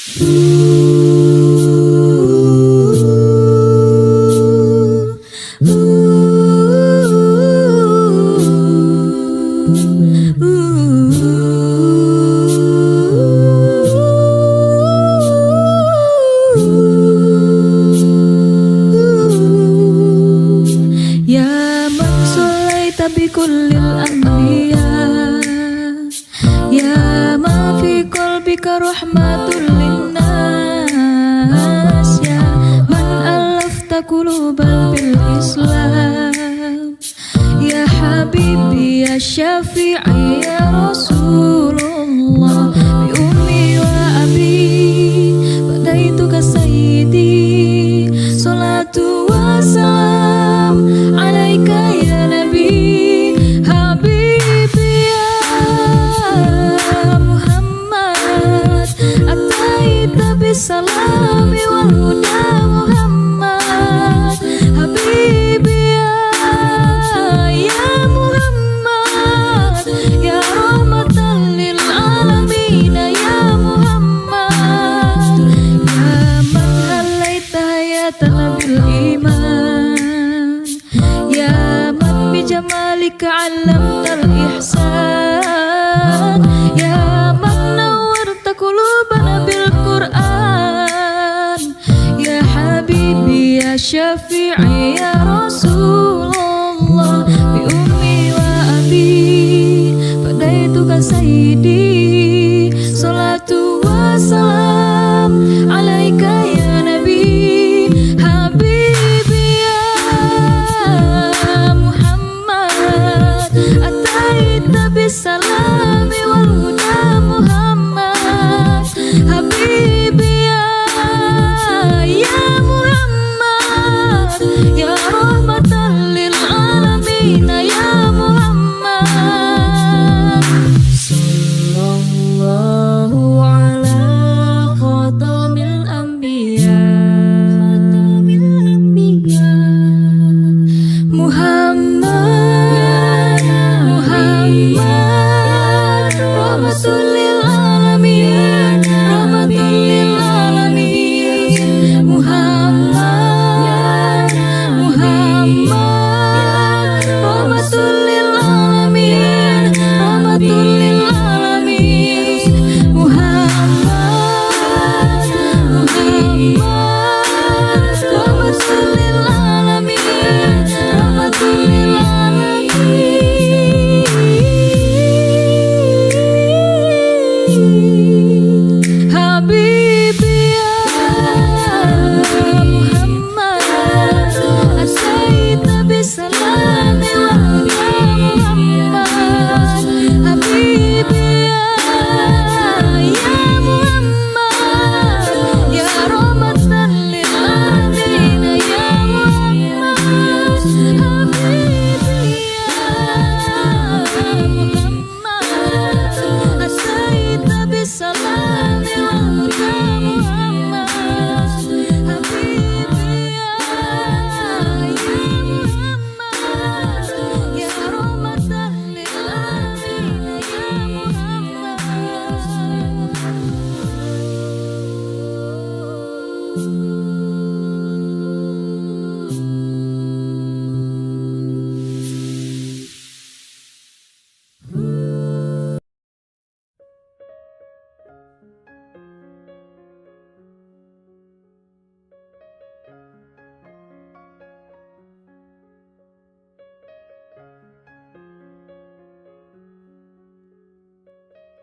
يا من صليت بكل الأنبياء، يا ما في قلبك رحمة للناس، يا من ألفت قلوبا بالإسلام، يا حبيبي يا شفيعي يا رسول الله، بأمي وأبي فديتك سيدي، صلاة وسلام عليك يا نبي حبيبي يا محمد، أتيت بالسلام والهدى محمد حبيبي يا محمد، يا رحمة للعالمين يا محمد، يا من هليت حياتنا بالإيمان، يا من بجمالك علمت الإحسان، يا من نورت قلوبنا بالقرآن، يا حبيبي يا شفيعي يا رسول الله، بأمي وأبي فديتك سيدي، صلاة وسلام عليك يا نبي حبيبي يا محمد، أتيت بالسلام والهدى محمد حبيبي يا محمد، يا رحمة للعالمين يا محمد، صلى الله على خاتم الأنبياء محمد رحمة للعالمين، رحمة للعالمين محمد رحمة للعالمين، رحمة للعالمين محمد رحمة للعالمين، رحمة للعالمين حبيبي يا محمد، أتيت بالسلام والهدى محمد حبيبي يا محمد، يا رحمة للعالمين يا محمد حبيبي يا محمد، أتيت بالسلام والهدى محمد حبيبي يا محمد، يا رحمة للعالمين يا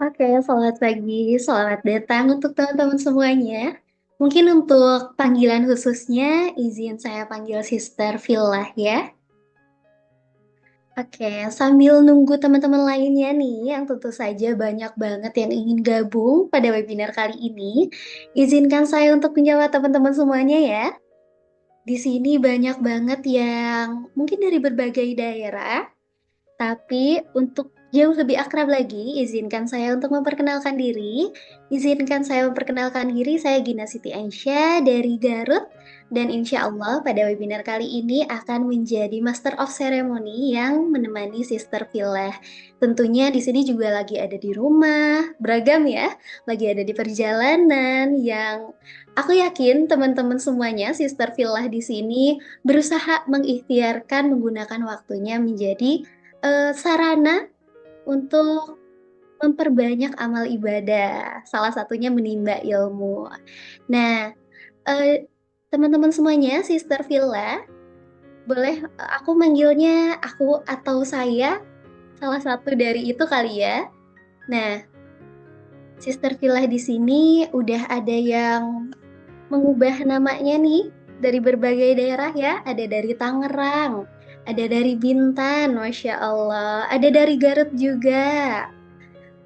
Oke, selamat pagi, selamat datang untuk teman-teman semuanya. Mungkin untuk panggilan khususnya, izin saya panggil Sister Villa ya. Oke, sambil nunggu teman-teman lainnya nih, yang tentu saja banyak banget yang ingin gabung pada webinar kali ini, izinkan saya untuk menjawab teman-teman semuanya ya. Di sini banyak banget yang mungkin dari berbagai daerah, tapi untuk jauh lebih akrab lagi, izinkan saya untuk memperkenalkan diri. Izinkan saya memperkenalkan diri, saya Gina Siti Aisyah dari Garut, Dan insya Allah pada webinar kali ini akan menjadi Master of Ceremony yang menemani Sister Villa. Tentunya di sini juga lagi ada di rumah, beragam ya, lagi ada di perjalanan yang aku yakin teman-teman semuanya Sister Villa di sini berusaha mengikhtiarkan menggunakan waktunya menjadi sarana untuk memperbanyak amal ibadah. Salah satunya menimba ilmu. Nah, eh, teman-teman semuanya, Sister Villa, boleh aku manggilnya aku atau saya, salah satu dari itu kali ya. Nah, Sister Villa di sini udah ada yang mengubah namanya nih dari berbagai daerah ya. Ada dari Tangerang, ada dari Bintan, Masya Allah, ada dari Garut juga.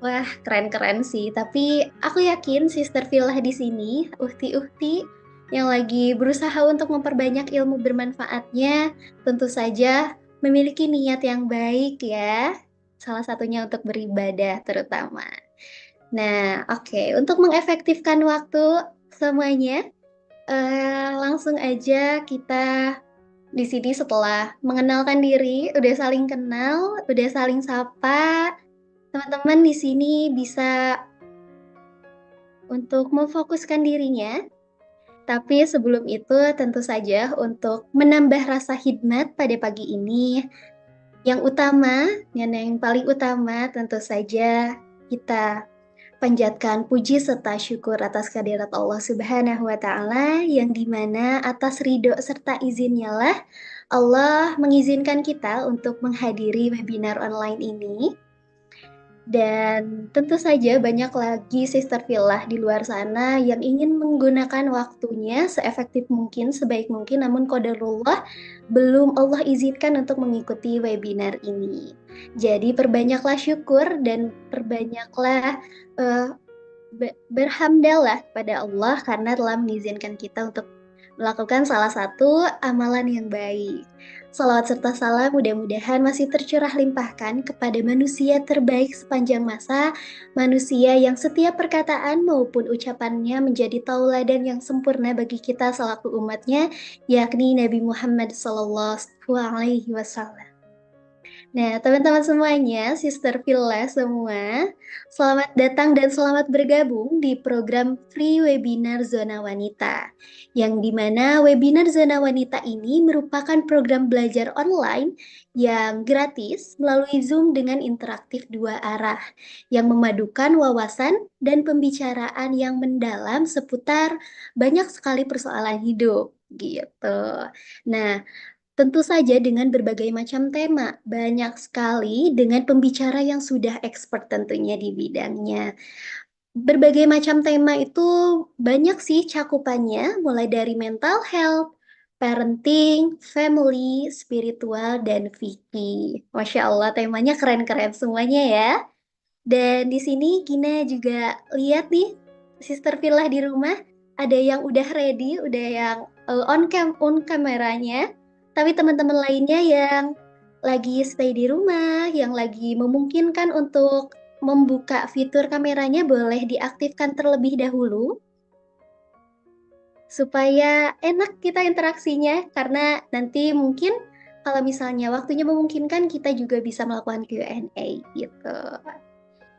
Wah, keren-keren sih. Tapi aku yakin Sister Villa di sini, uhti-uhti yang lagi berusaha untuk memperbanyak ilmu bermanfaatnya, tentu saja memiliki niat yang baik ya. Salah satunya untuk beribadah terutama. Nah, oke. Untuk mengefektifkan waktu semuanya, langsung aja kita di sini setelah mengenalkan diri, udah saling kenal, udah saling sapa. Teman-teman di sini bisa untuk memfokuskan dirinya, tapi sebelum itu tentu saja untuk menambah rasa hikmat pada pagi ini, yang utama, yang paling utama tentu saja kita panjatkan puji serta syukur atas kehadirat Allah Subhanahu wa Ta'ala, yang dimana atas ridho serta izinnya lah Allah mengizinkan kita untuk menghadiri webinar online ini. Dan tentu saja banyak lagi Sister Villa di luar sana yang ingin menggunakan waktunya seefektif mungkin, sebaik mungkin, namun qadarullah belum Allah izinkan untuk mengikuti webinar ini. Jadi perbanyaklah syukur dan perbanyaklah eh, berhamdalah pada Allah karena telah mengizinkan kita untuk melakukan salah satu amalan yang baik. Salawat serta salam mudah-mudahan masih tercurah limpahkan kepada manusia terbaik sepanjang masa, manusia yang setiap perkataan maupun ucapannya menjadi tauladan yang sempurna bagi kita selaku umatnya, yakni Nabi Muhammad SAW. Nah, teman-teman semuanya, Sister Villa semua, selamat datang dan selamat bergabung di program Free Webinar Zona Wanita. Yang dimana webinar Zona Wanita ini merupakan program belajar online yang gratis melalui Zoom dengan interaktif dua arah, yang memadukan wawasan dan pembicaraan yang mendalam seputar banyak sekali persoalan hidup, gitu. Nah, tentu saja dengan berbagai macam tema, banyak sekali dengan pembicara yang sudah expert tentunya di bidangnya. Berbagai macam tema itu banyak sih cakupannya, mulai dari mental health, parenting, family, spiritual, dan fikih. Masya Allah, temanya keren-keren semuanya ya. Dan di sini Gina juga lihat nih, Sister Villa di rumah, ada yang udah ready, udah yang on kameranya. Tapi teman-teman lainnya yang lagi stay di rumah, yang lagi memungkinkan untuk membuka fitur kameranya boleh diaktifkan terlebih dahulu supaya enak kita interaksinya, karena nanti mungkin kalau misalnya waktunya memungkinkan kita juga bisa melakukan Q&A gitu.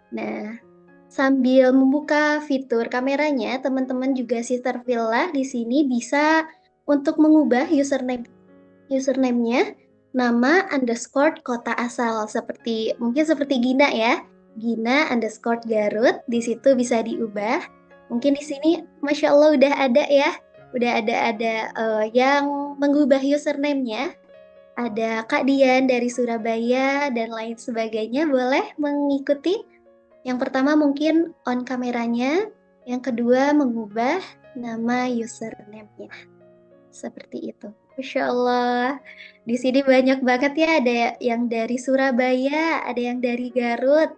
Nah, sambil membuka fitur kameranya, teman-teman juga Sister Villa di sini bisa untuk mengubah username-nya nama underscore kota asal, seperti mungkin seperti Gina ya. Gina underscore Garut, di situ bisa diubah. Mungkin di sini Masya Allah udah ada ya. Udah ada yang mengubah username-nya. Ada Kak Dian dari Surabaya dan lain sebagainya, boleh mengikuti. Yang pertama mungkin on kameranya, yang kedua mengubah nama username-nya. Seperti itu. Masya Allah. Di sini banyak banget ya, ada yang dari Surabaya, ada yang dari Garut.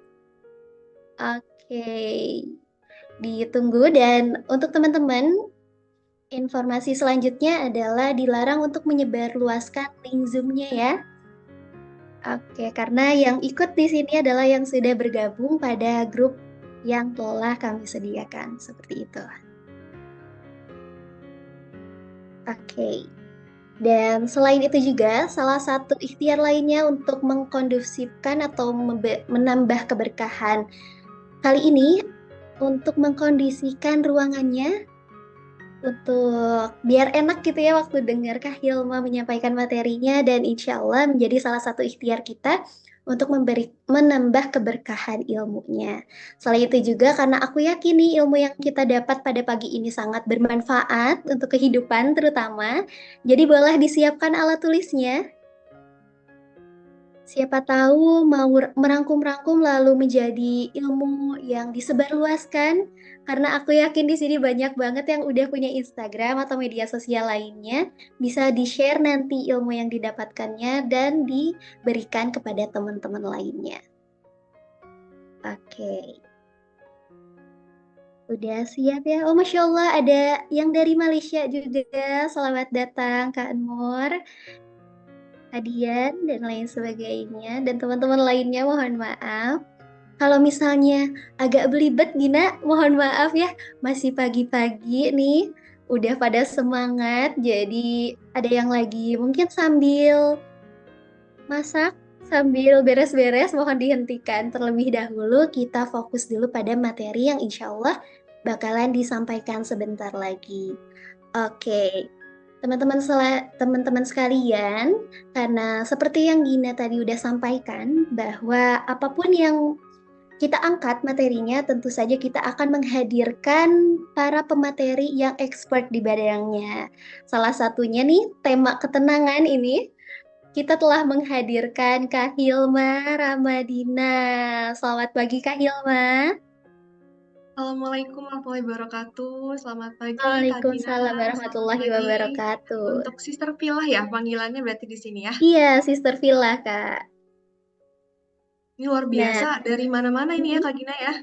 Oke, ditunggu. Dan untuk teman-teman, informasi selanjutnya adalah dilarang untuk menyebarluaskan link Zoom-nya ya. Oke, karena yang ikut di sini adalah yang sudah bergabung pada grup yang telah kami sediakan, seperti itu. Oke. Dan selain itu juga, salah satu ikhtiar lainnya untuk mengkondusifkan atau menambah keberkahan. Kali ini, untuk mengkondisikan ruangannya, untuk biar enak gitu ya waktu dengar Kak Hilma menyampaikan materinya dan insya Allah menjadi salah satu ikhtiar kita untuk menambah keberkahan ilmunya. Selain itu juga karena aku yakin nih ilmu yang kita dapat pada pagi ini sangat bermanfaat untuk kehidupan terutama. Jadi boleh disiapkan alat tulisnya. Siapa tahu mau merangkum-rangkum lalu menjadi ilmu yang disebarluaskan. Karena aku yakin di sini banyak banget yang udah punya Instagram atau media sosial lainnya. Bisa di-share nanti ilmu yang didapatkannya dan diberikan kepada teman-teman lainnya. Oke. Udah siap ya? Oh, Masya Allah, ada yang dari Malaysia juga. Selamat datang, Kak Nur. Adian dan lain sebagainya dan teman-teman lainnya mohon maaf. Kalau misalnya agak belibet Gina, mohon maaf ya, masih pagi-pagi nih, udah pada semangat, jadi ada yang lagi mungkin sambil masak, sambil beres-beres, mohon dihentikan terlebih dahulu, kita fokus dulu pada materi yang insya Allah bakalan disampaikan sebentar lagi. Oke, teman-teman sekalian, karena seperti yang Gina tadi udah sampaikan, bahwa apapun yang kita angkat materinya, tentu saja kita akan menghadirkan para pemateri yang expert di bidangnya. Salah satunya nih, tema ketenangan ini, kita telah menghadirkan Kak Hilma Ramadina. Selamat pagi Kak Hilma. Assalamualaikum warahmatullahi wabarakatuh. Selamat pagi Kak Gina. Waalaikumsalam Selamat warahmatullahi pagi wabarakatuh. untuk Sister Pilah ya panggilannya berarti di sini ya. Iya, Sister Villa Kak. Ini luar Nah, biasa dari mana-mana ini ya Kak Gina ya.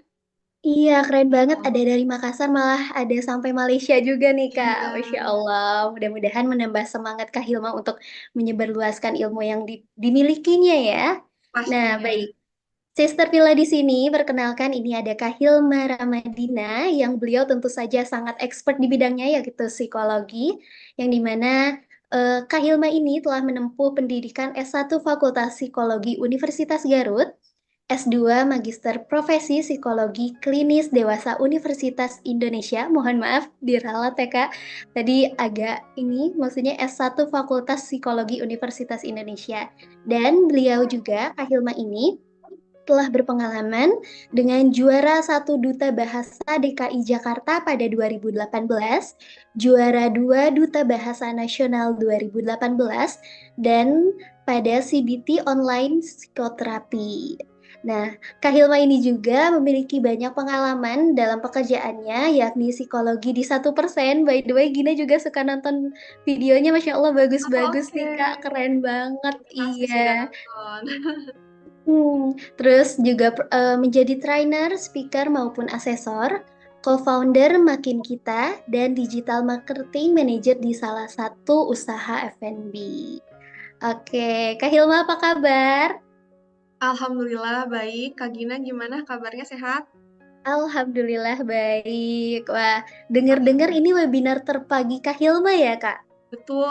iya, keren banget. Oh, Ada dari Makassar, malah ada sampai Malaysia juga nih, Kak. iya, Masya Allah. Mudah-mudahan menambah semangat Kak Hilma untuk menyebarluaskan ilmu yang dimilikinya ya. Nah, pastinya. baik. Sister Villa di sini, perkenalkan ini ada Kak Hilma Ramadina, yang beliau tentu saja sangat expert di bidangnya, yaitu psikologi, yang dimana Kak Hilma ini telah menempuh pendidikan S1 Fakultas Psikologi Universitas Garut, S2 Magister Profesi Psikologi Klinis Dewasa Universitas Indonesia. Mohon maaf diralat ya Kak. Tadi agak ini maksudnya S1 Fakultas Psikologi Universitas Indonesia. Dan beliau juga Kak Hilma ini telah berpengalaman dengan juara satu Duta Bahasa DKI Jakarta pada 2018, juara 2 Duta Bahasa Nasional 2018, dan pada CBT Online Psikoterapi. Nah, Kak Hilma ini juga memiliki banyak pengalaman dalam pekerjaannya, yakni psikologi di 1%. By the way, Gina juga suka nonton videonya, Masya Allah Oh, bagus-bagus nih oke. Kak, keren banget. Terima kasih sudah Iya. nonton. Terus juga menjadi trainer, speaker maupun asesor, co-founder Makin Kita, dan digital marketing manager di salah satu usaha F&B. Oke, Kak Hilma apa kabar? Alhamdulillah baik. Kak Gina gimana kabarnya sehat? Alhamdulillah baik. Wah, dengar-dengar Alhamdulillah. ini webinar terpagi Kak Hilma ya, Kak? Betul.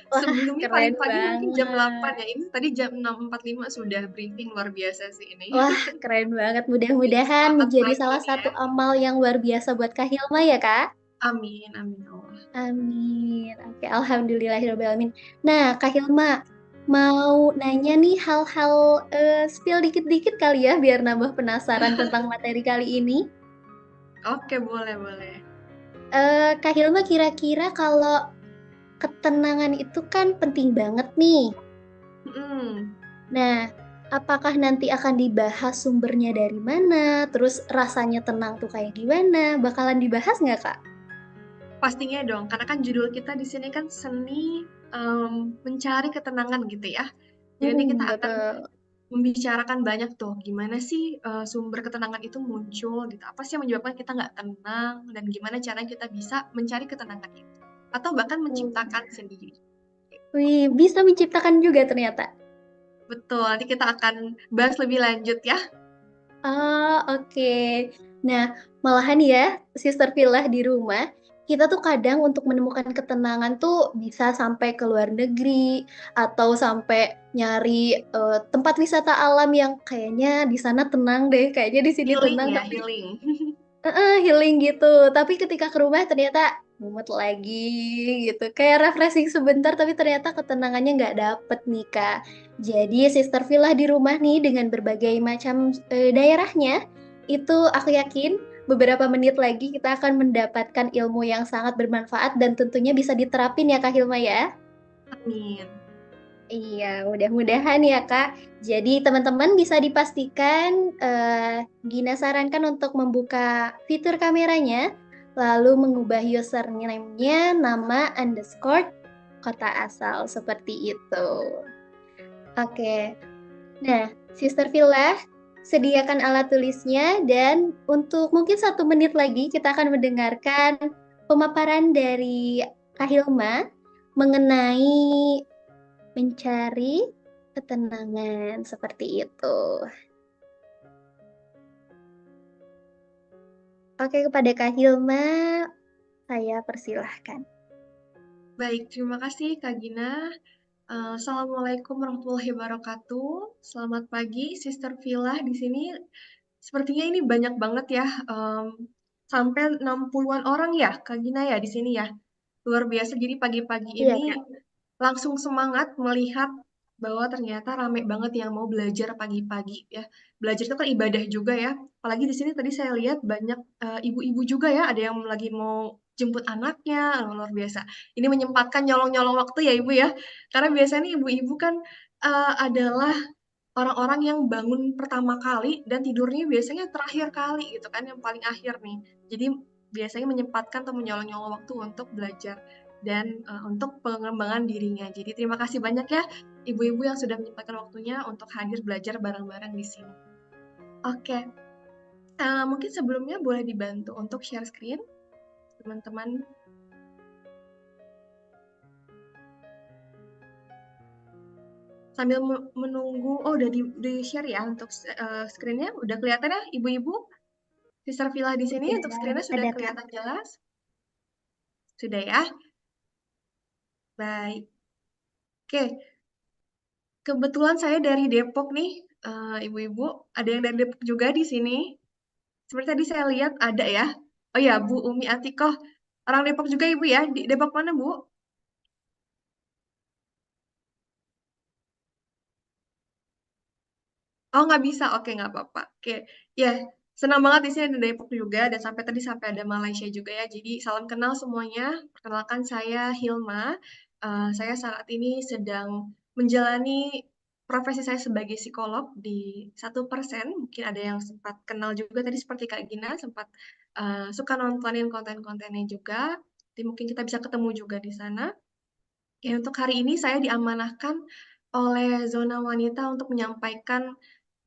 Wah, Sebelumnya paling keren pagi mungkin jam 8 banget. ya. Ini tadi jam 6.45 sudah briefing luar biasa sih ini. Wah, keren banget. Jadi Mudah-mudahan semangat menjadi pagi salah ini satu ya. amal yang luar biasa buat Kak Hilma ya, Kak? Amin, amin ya Allah. Amin. Oke, alhamdulillahirobbilalamin. Nah, Kak Hilma mau nanya nih hal-hal spill dikit-dikit kali ya biar nambah penasaran tentang materi kali ini. Oke, boleh, boleh. Kak Hilma kira-kira kalau ketenangan itu kan penting banget nih. Mm, Nah, apakah nanti akan dibahas sumbernya dari mana? Terus rasanya tenang tuh kayak gimana? Bakalan dibahas nggak, Kak? pastinya dong, karena kan judul kita di sini kan seni mencari ketenangan gitu ya. Jadi nanti kita akan Betul. membicarakan banyak tuh, gimana sih sumber ketenangan itu muncul gitu. Apa sih yang menyebabkan kita nggak tenang dan gimana caranya kita bisa mencari ketenangan itu. Atau bahkan menciptakan sendiri. Wih, bisa menciptakan juga ternyata. Betul, nanti kita akan bahas lebih lanjut ya. Oh, oke. Nah, malahan ya, Sister Villa di rumah, kita tuh kadang untuk menemukan ketenangan tuh bisa sampai ke luar negeri atau sampai nyari tempat wisata alam yang kayaknya di sana tenang deh, kayaknya di sini Healing tenang, ya, tapi healing. healing gitu. Tapi ketika ke rumah ternyata mumet lagi gitu. Kayak refreshing sebentar tapi ternyata ketenangannya nggak dapet nih Kak. Jadi Sister Villa di rumah nih dengan berbagai macam daerahnya, itu aku yakin beberapa menit lagi kita akan mendapatkan ilmu yang sangat bermanfaat dan tentunya bisa diterapin ya Kak Hilma ya. Amin. Iya, mudah-mudahan ya Kak. Jadi teman-teman bisa dipastikan Gina sarankan untuk membuka fitur kameranya, lalu mengubah username-nya nama underscore kota asal seperti itu. Oke, nah Sister Villa sediakan alat tulisnya dan untuk mungkin 1 menit lagi kita akan mendengarkan pemaparan dari Kak Hilma mengenai mencari ketenangan seperti itu. Oke, kepada Kak Hilma, saya persilahkan. Baik, terima kasih Kak Gina. Assalamualaikum warahmatullahi wabarakatuh. Selamat pagi, Sister Villa di sini. Sepertinya ini banyak banget ya, sampai 60-an orang ya, Kak Gina ya di sini ya. Luar biasa. Jadi pagi-pagi Iya, ini Kak. langsung semangat melihat bahwa ternyata rame banget yang mau belajar pagi-pagi ya. Belajar itu kan ibadah juga ya. Apalagi di sini tadi saya lihat banyak ibu-ibu juga ya, ada yang lagi mau jemput anaknya, luar biasa. Ini menyempatkan nyolong-nyolong waktu ya Ibu ya. Karena biasanya ibu-ibu kan adalah orang-orang yang bangun pertama kali dan tidurnya biasanya terakhir kali gitu kan, yang paling akhir nih. Jadi biasanya menyempatkan atau menyolong-nyolong waktu untuk belajar dan untuk pengembangan dirinya. Jadi terima kasih banyak ya ibu-ibu yang sudah menyempatkan waktunya untuk hadir belajar bareng-bareng di sini. Oke, mungkin sebelumnya boleh dibantu untuk share screen, teman-teman. Sambil menunggu, oh udah di-share ya untuk screen-nya, udah kelihatan ya ibu-ibu? Sister Villa di sini untuk Sudah screen-nya sudah ada, Kak. kelihatan jelas? Sudah ya? Baik. Oke, kebetulan saya dari Depok nih, ibu-ibu. Ada yang dari Depok juga di sini. Seperti tadi saya lihat ada ya. Oh ya, Bu Umi Atikoh. Orang Depok juga ibu ya? Di Depok mana, Bu? Oh, nggak bisa. Oke, nggak apa-apa. Oke, ya, senang banget di sini ada Depok juga dan sampai tadi sampai ada Malaysia juga ya. Jadi salam kenal semuanya. Perkenalkan saya Hilma. Saya saat ini sedang menjalani profesi saya sebagai psikolog di 1%. Mungkin ada yang sempat kenal juga tadi seperti Kak Gina sempat suka nontonin konten-kontennya juga. Jadi mungkin kita bisa ketemu juga di sana. Ya, untuk hari ini saya diamanahkan oleh Zona Wanita untuk menyampaikan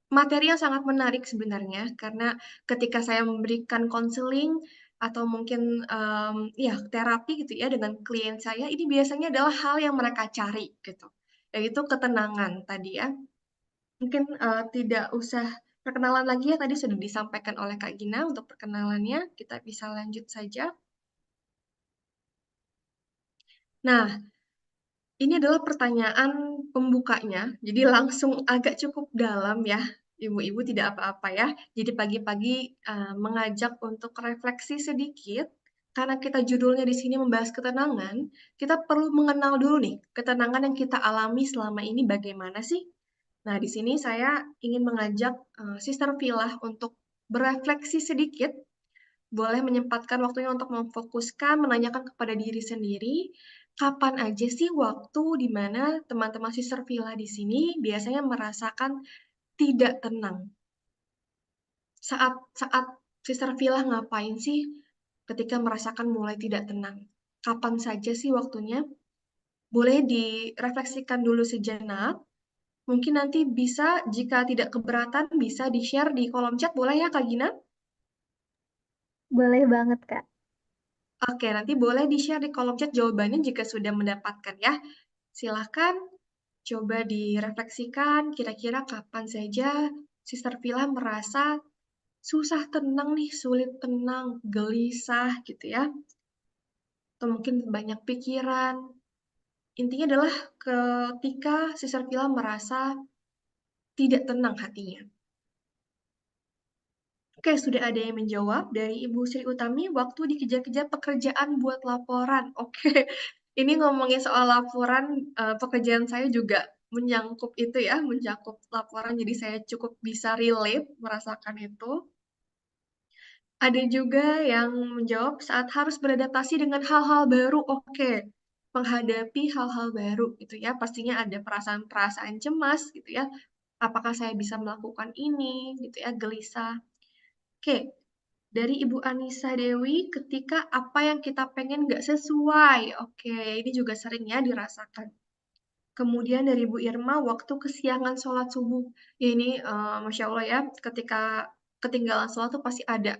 materi yang sangat menarik sebenarnya, karena ketika saya memberikan konseling atau mungkin ya terapi gitu ya dengan klien saya, ini biasanya adalah hal yang mereka cari gitu, yaitu ketenangan tadi ya. Mungkin tidak usah perkenalan lagi ya, tadi sudah disampaikan oleh Kak Gina untuk perkenalannya, kita bisa lanjut saja. Nah, ini adalah pertanyaan pembukanya, jadi langsung agak cukup dalam ya, ibu-ibu tidak apa-apa ya. Jadi pagi-pagi mengajak untuk refleksi sedikit, karena kita judulnya di sini membahas ketenangan, kita perlu mengenal dulu nih, ketenangan yang kita alami selama ini bagaimana sih? Nah, di sini saya ingin mengajak Sister Villa untuk berefleksi sedikit, boleh menyempatkan waktunya untuk memfokuskan, menanyakan kepada diri sendiri, kapan aja sih waktu di mana teman-teman Sister Villa di sini biasanya merasakan tidak tenang? Saat saat Sister Villa ngapain sih ketika merasakan mulai tidak tenang? Kapan saja sih waktunya? Boleh direfleksikan dulu sejenak. Mungkin nanti bisa, jika tidak keberatan, bisa di-share di kolom chat, boleh ya Kak Gina? Boleh banget, Kak. Oke, nanti boleh di-share di kolom chat jawabannya jika sudah mendapatkan ya. Silahkan coba direfleksikan kira-kira kapan saja Sister Villa merasa susah tenang nih, sulit tenang, gelisah gitu ya. atau mungkin banyak pikiran. Intinya adalah ketika si Sarpila merasa tidak tenang hatinya. Oke, sudah ada yang menjawab dari Ibu Sri Utami, waktu dikejar-kejar pekerjaan buat laporan. Oke, ini ngomongin soal laporan, pekerjaan saya juga menyangkut itu ya, mencakup laporan, jadi saya cukup bisa relate merasakan itu. Ada juga yang menjawab saat harus beradaptasi dengan hal-hal baru. Oke, menghadapi hal-hal baru gitu ya, pastinya ada perasaan-perasaan cemas gitu ya. Apakah saya bisa melakukan ini gitu ya, gelisah. Oke, dari Ibu Anissa Dewi, ketika apa yang kita pengen nggak sesuai. Oke, ini juga sering ya dirasakan. Kemudian dari Bu Irma, waktu kesiangan sholat subuh. Ya ini, Masya Allah ya, ketika ketinggalan sholat tuh pasti ada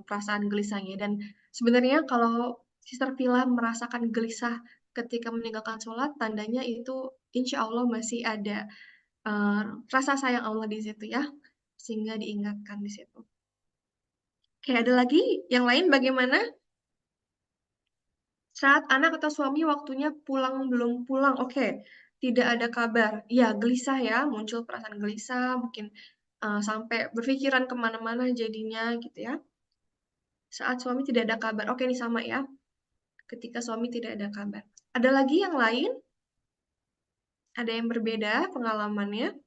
perasaan gelisahnya. Dan sebenarnya kalau Sister Villa merasakan gelisah ketika meninggalkan sholat, tandanya itu insya Allah masih ada eh, rasa sayang Allah di situ ya, sehingga diingatkan di situ. Oke, ada lagi yang lain bagaimana? Saat anak atau suami waktunya pulang belum pulang, oke, tidak ada kabar. Ya, gelisah ya, muncul perasaan gelisah, mungkin sampai berpikiran kemana-mana jadinya gitu ya. Saat suami tidak ada kabar, oke ini sama ya, ketika suami tidak ada kabar. Ada lagi yang lain? Ada yang berbeda pengalamannya?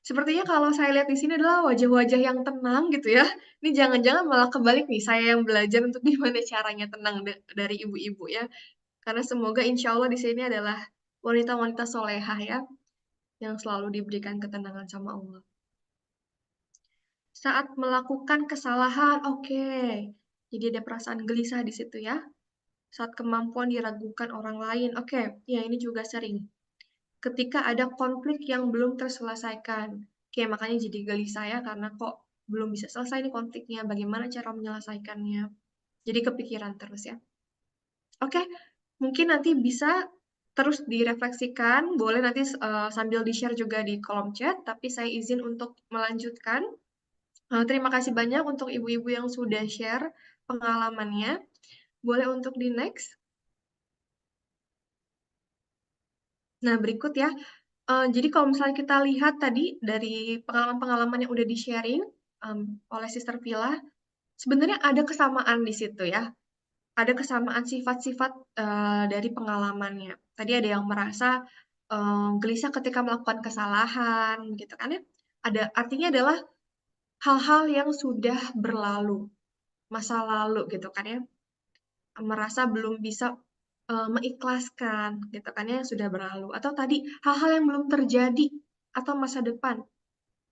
Sepertinya kalau saya lihat di sini adalah wajah-wajah yang tenang gitu ya. Ini jangan-jangan malah kebalik nih, saya yang belajar untuk gimana caranya tenang dari ibu-ibu ya. Karena semoga insya Allah di sini adalah wanita-wanita solehah ya, yang selalu diberikan ketenangan sama Allah. Saat melakukan kesalahan, oke. Jadi ada perasaan gelisah di situ ya. Saat kemampuan diragukan orang lain, oke. Ya ini juga sering. Ketika ada konflik yang belum terselesaikan. Oke, makanya jadi gelisah ya, karena kok belum bisa selesai nih konfliknya, bagaimana cara menyelesaikannya. Jadi kepikiran terus ya. Oke, mungkin nanti bisa terus direfleksikan, boleh nanti sambil di-share juga di kolom chat, tapi saya izin untuk melanjutkan. Terima kasih banyak untuk ibu-ibu yang sudah share pengalamannya. Boleh untuk di next. Nah, berikut ya. Jadi kalau misalnya kita lihat tadi dari pengalaman-pengalaman yang udah di-sharing oleh Sister Villa, sebenarnya ada kesamaan di situ ya. Ada kesamaan sifat-sifat dari pengalamannya. Tadi ada yang merasa gelisah ketika melakukan kesalahan, gitu kan ya. Artinya adalah hal-hal yang sudah berlalu, masa lalu gitu kan ya. Merasa belum bisa mengikhlaskan gitu kan ya yang sudah berlalu. Atau tadi hal-hal yang belum terjadi atau masa depan.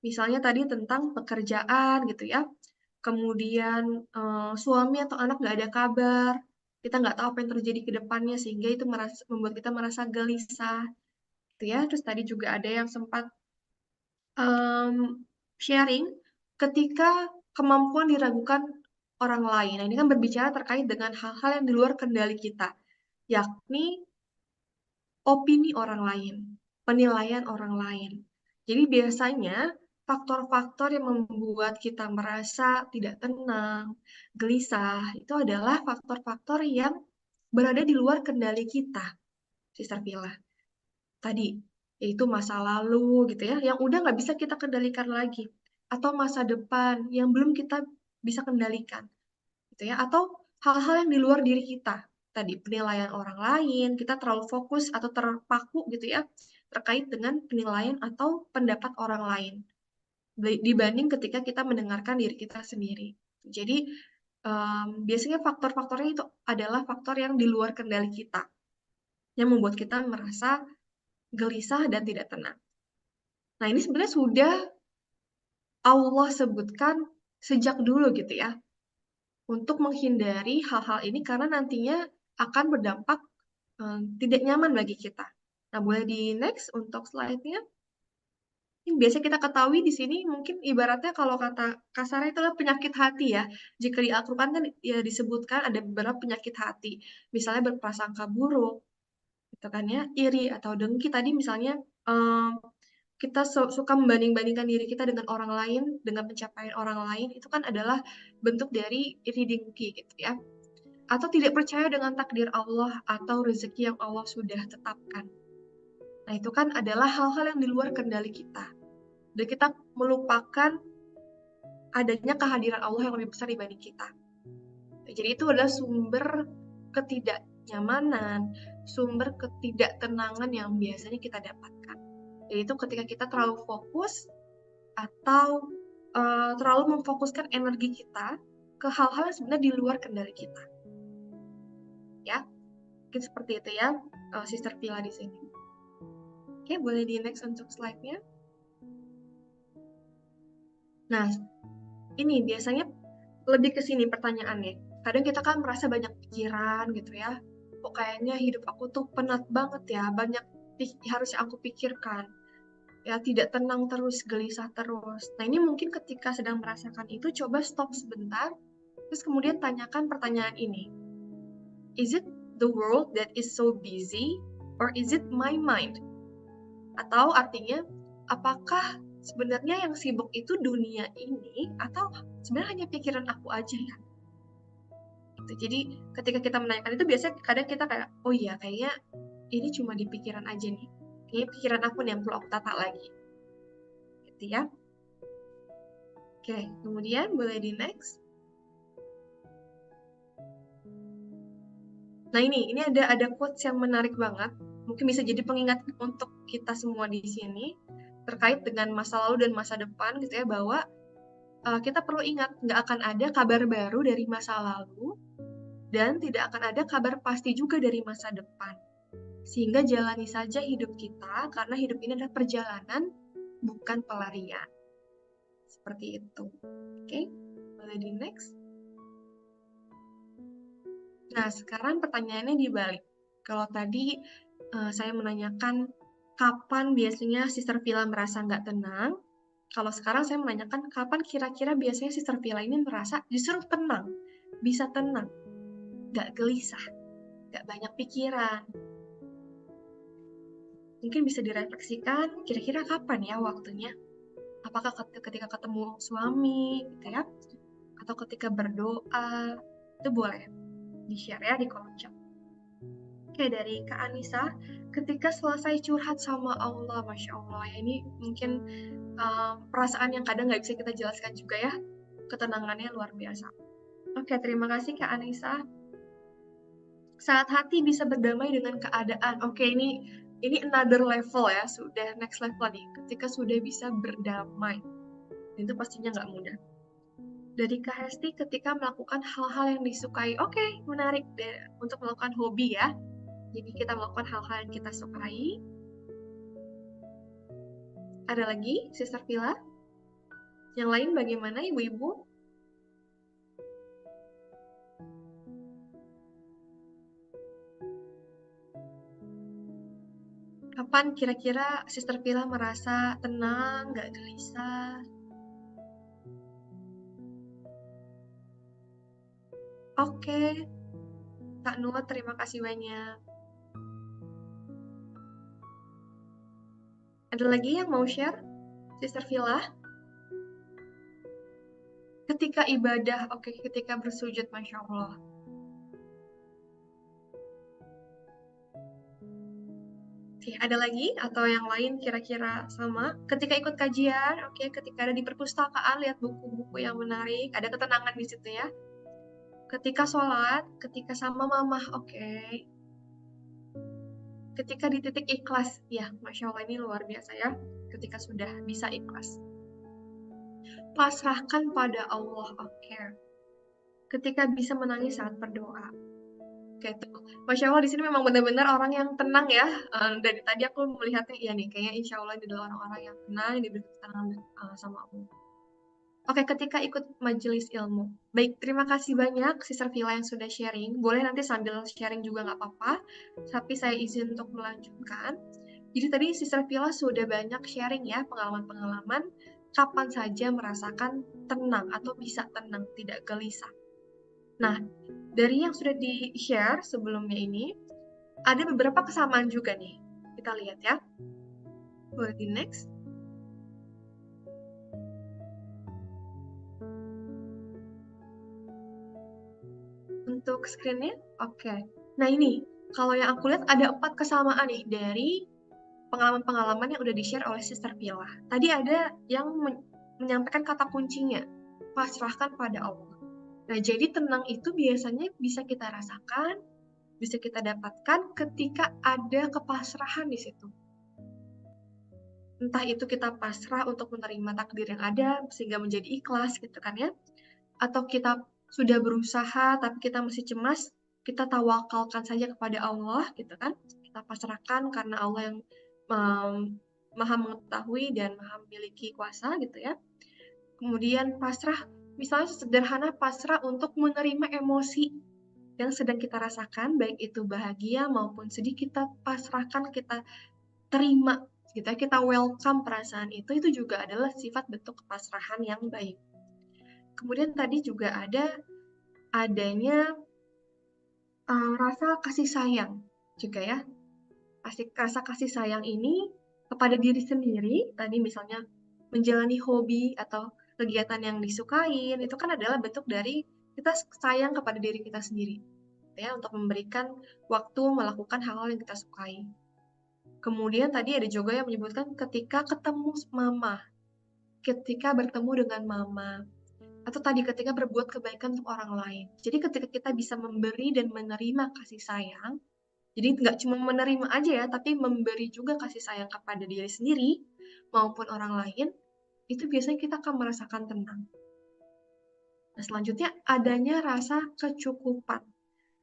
Misalnya tadi tentang pekerjaan gitu ya. Kemudian suami atau anak nggak ada kabar, kita nggak tahu apa yang terjadi ke depannya sehingga itu membuat kita merasa gelisah, gitu ya. Terus tadi juga ada yang sempat sharing ketika kemampuan diragukan orang lain. Nah, ini kan berbicara terkait dengan hal-hal yang di luar kendali kita, yakni opini orang lain, penilaian orang lain. Jadi biasanya faktor-faktor yang membuat kita merasa tidak tenang, gelisah, itu adalah faktor-faktor yang berada di luar kendali kita, Sister Villa. Tadi, yaitu masa lalu gitu ya, yang udah nggak bisa kita kendalikan lagi. Atau masa depan yang belum kita bisa kendalikan gitu ya, atau hal-hal yang di luar diri kita. Tadi penilaian orang lain, kita terlalu fokus atau terpaku gitu ya terkait dengan penilaian atau pendapat orang lain dibanding ketika kita mendengarkan diri kita sendiri. Jadi biasanya faktor-faktornya itu adalah faktor yang di luar kendali kita yang membuat kita merasa gelisah dan tidak tenang. Nah, ini sebenarnya sudah Allah sebutkan sejak dulu gitu ya untuk menghindari hal-hal ini karena nantinya akan berdampak tidak nyaman bagi kita. Nah, boleh di next untuk slide-nya. Yang biasa kita ketahui di sini mungkin ibaratnya kalau kata kasarnya itu adalah penyakit hati ya. Jika di Al-Quran kan ya disebutkan ada beberapa penyakit hati. Misalnya berprasangka buruk, gitu kan ya, iri atau dengki tadi misalnya kita suka membanding-bandingkan diri kita dengan orang lain, dengan pencapaian orang lain, itu kan adalah bentuk dari iri dengki gitu ya. Atau tidak percaya dengan takdir Allah atau rezeki yang Allah sudah tetapkan. Nah, itu kan adalah hal-hal yang di luar kendali kita. Dan kita melupakan adanya kehadiran Allah yang lebih besar dibanding kita. Jadi itu adalah sumber ketidaknyamanan, sumber ketidaktenangan yang biasanya kita dapatkan. Yaitu ketika kita terlalu fokus atau terlalu memfokuskan energi kita ke hal-hal yang sebenarnya di luar kendali kita. Ya, mungkin seperti itu ya, Sister Villa di sini. Oke, boleh di next untuk slide-nya. Nah, ini biasanya lebih ke sini pertanyaannya. Kadang kita kan merasa banyak pikiran gitu ya. Kok kayaknya hidup aku tuh penat banget ya, banyak harus aku pikirkan. Ya, tidak tenang terus, gelisah terus. Nah, ini mungkin ketika sedang merasakan itu, coba stop sebentar, terus kemudian tanyakan pertanyaan ini. Is it the world that is so busy, or is it my mind? Atau artinya, apakah sebenarnya yang sibuk itu dunia ini, atau sebenarnya hanya pikiran aku aja ya? Gitu. Jadi, ketika kita menanyakan itu, biasanya kadang kita kayak, oh iya, kayaknya ini cuma di pikiran aja nih. Kayaknya pikiran aku nih yang perlu aku tata lagi. Gitu ya. Oke, kemudian boleh di next. Nah ini ada quotes yang menarik banget. Mungkin bisa jadi pengingat untuk kita semua di sini terkait dengan masa lalu dan masa depan gitu ya, bahwa kita perlu ingat nggak akan ada kabar baru dari masa lalu dan tidak akan ada kabar pasti juga dari masa depan. Sehingga jalani saja hidup kita karena hidup ini adalah perjalanan bukan pelarian. Seperti itu. Oke, boleh di next. Nah, sekarang pertanyaannya dibalik. Kalau tadi saya menanyakan kapan biasanya Sister Villa merasa nggak tenang, kalau sekarang saya menanyakan kapan kira-kira biasanya Sister Villa ini merasa justru tenang, bisa tenang, nggak gelisah, nggak banyak pikiran. Mungkin bisa direfleksikan, kira-kira kapan ya waktunya? Apakah ketika ketemu suami, gitu ya? Atau ketika berdoa, itu boleh di-share ya di kolom chat. Oke, dari Kak Anissa, ketika selesai curhat sama Allah, Masya Allah, ya ini mungkin perasaan yang kadang nggak bisa kita jelaskan juga ya, ketenangannya luar biasa. Oke, terima kasih Kak Anissa. Saat hati bisa berdamai dengan keadaan, oke ini another level ya, sudah next level nih, ketika sudah bisa berdamai, itu pastinya nggak mudah. Dari Kak Hesti, ketika melakukan hal-hal yang disukai, oke, menarik deh untuk melakukan hobi ya. Jadi kita melakukan hal-hal yang kita sukai. Ada lagi, Sister Villa? Yang lain bagaimana, Ibu-Ibu? Kapan kira-kira Sister Villa merasa tenang, nggak gelisah? Oke, Kak Nuat, terima kasih banyak. Ada lagi yang mau share, Sister Villa? Ketika ibadah, oke, ketika bersujud, Masya Allah. Oke, ada lagi atau yang lain kira-kira sama? Ketika ikut kajian, oke, ketika ada di perpustakaan, lihat buku-buku yang menarik, ada ketenangan di situ ya. Ketika sholat, ketika sama mamah, oke. Ketika di titik ikhlas, ya, Masya Allah ini luar biasa ya, ketika sudah bisa ikhlas. Pasrahkan pada Allah, oke. Ketika bisa menangis saat berdoa. Oke, tuh. Masya Allah di sini memang benar-benar orang yang tenang ya. Dari tadi aku melihatnya, ya nih, kayaknya insya Allah ini adalah orang-orang yang tenang, yang diberi ketenangan sama Allah. Oke, ketika ikut majelis ilmu. Baik, terima kasih banyak Sister Villa yang sudah sharing. Boleh nanti sambil sharing juga nggak apa-apa. Tapi saya izin untuk melanjutkan. Jadi tadi Sister Villa sudah banyak sharing ya, pengalaman-pengalaman kapan saja merasakan tenang atau bisa tenang, tidak gelisah. Nah, dari yang sudah di-share sebelumnya ini, ada beberapa kesamaan juga nih. Kita lihat ya. Boleh di next. untuk screen-nya? Oke. Nah ini, kalau yang aku lihat ada 4 kesamaan nih dari pengalaman-pengalaman yang udah di-share oleh Sister Pilah. Tadi ada yang menyampaikan kata kuncinya, pasrahkan pada Allah. Nah, jadi tenang itu biasanya bisa kita rasakan, bisa kita dapatkan ketika ada kepasrahan di situ. Entah itu kita pasrah untuk menerima takdir yang ada sehingga menjadi ikhlas gitu kan ya. Atau kita sudah berusaha tapi kita masih cemas, kita tawakalkan saja kepada Allah gitu kan. Kita pasrahkan karena Allah yang Maha mengetahui dan Maha memiliki kuasa gitu ya. Kemudian pasrah, misalnya sederhana pasrah untuk menerima emosi yang sedang kita rasakan, baik itu bahagia maupun sedih, kita pasrahkan, kita terima gitu ya, kita welcome perasaan itu juga adalah sifat bentuk kepasrahan yang baik. Kemudian tadi juga adanya rasa kasih sayang juga ya. Rasa kasih sayang ini kepada diri sendiri, tadi misalnya menjalani hobi atau kegiatan yang disukain, itu kan adalah bentuk dari kita sayang kepada diri kita sendiri, ya, untuk memberikan waktu melakukan hal-hal yang kita sukai. Kemudian tadi ada juga yang menyebutkan ketika ketemu mama, ketika bertemu dengan mama, atau tadi ketika berbuat kebaikan untuk orang lain. Jadi ketika kita bisa memberi dan menerima kasih sayang, jadi nggak cuma menerima aja ya, tapi memberi juga kasih sayang kepada diri sendiri maupun orang lain, itu biasanya kita akan merasakan tenang. Nah, selanjutnya adanya rasa kecukupan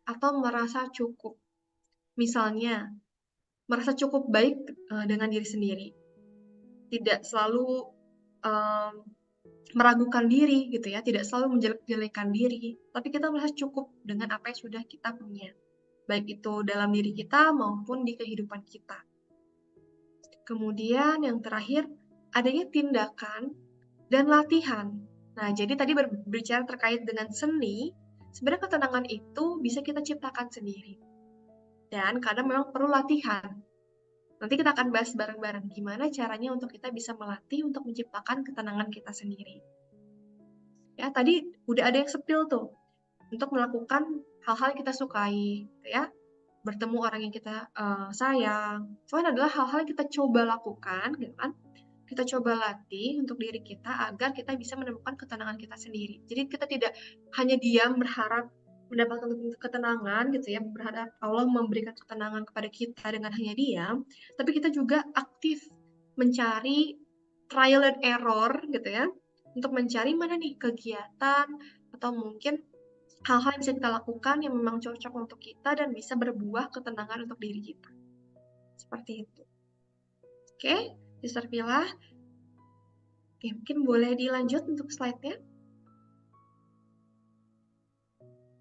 atau merasa cukup. Misalnya, merasa cukup baik dengan diri sendiri. Tidak selalu meragukan diri gitu ya, tidak selalu menjelek-jelekan diri, tapi kita merasa cukup dengan apa yang sudah kita punya. Baik itu dalam diri kita maupun di kehidupan kita. Kemudian yang terakhir, adanya tindakan dan latihan. Nah, jadi tadi berbicara terkait dengan seni, sebenarnya ketenangan itu bisa kita ciptakan sendiri. Dan kadang memang perlu latihan. Nanti kita akan bahas bareng-bareng gimana caranya untuk kita bisa melatih untuk menciptakan ketenangan kita sendiri. Ya, tadi udah ada yang sepil tuh untuk melakukan hal-hal yang kita sukai, gitu ya. Bertemu orang yang kita sayang. Soalnya adalah hal-hal yang kita coba lakukan, gitu kan. Kita coba latih untuk diri kita agar kita bisa menemukan ketenangan kita sendiri. Jadi kita tidak hanya diam berharap mendapatkan ketenangan gitu ya, berharap Allah memberikan ketenangan kepada kita dengan hanya diam, tapi kita juga aktif mencari trial and error gitu ya, untuk mencari mana nih kegiatan atau mungkin hal-hal yang bisa kita lakukan yang memang cocok untuk kita dan bisa berbuah ketenangan untuk diri kita. Seperti itu. Oke, Sister Pilah. Oke, mungkin boleh dilanjut untuk slide-nya.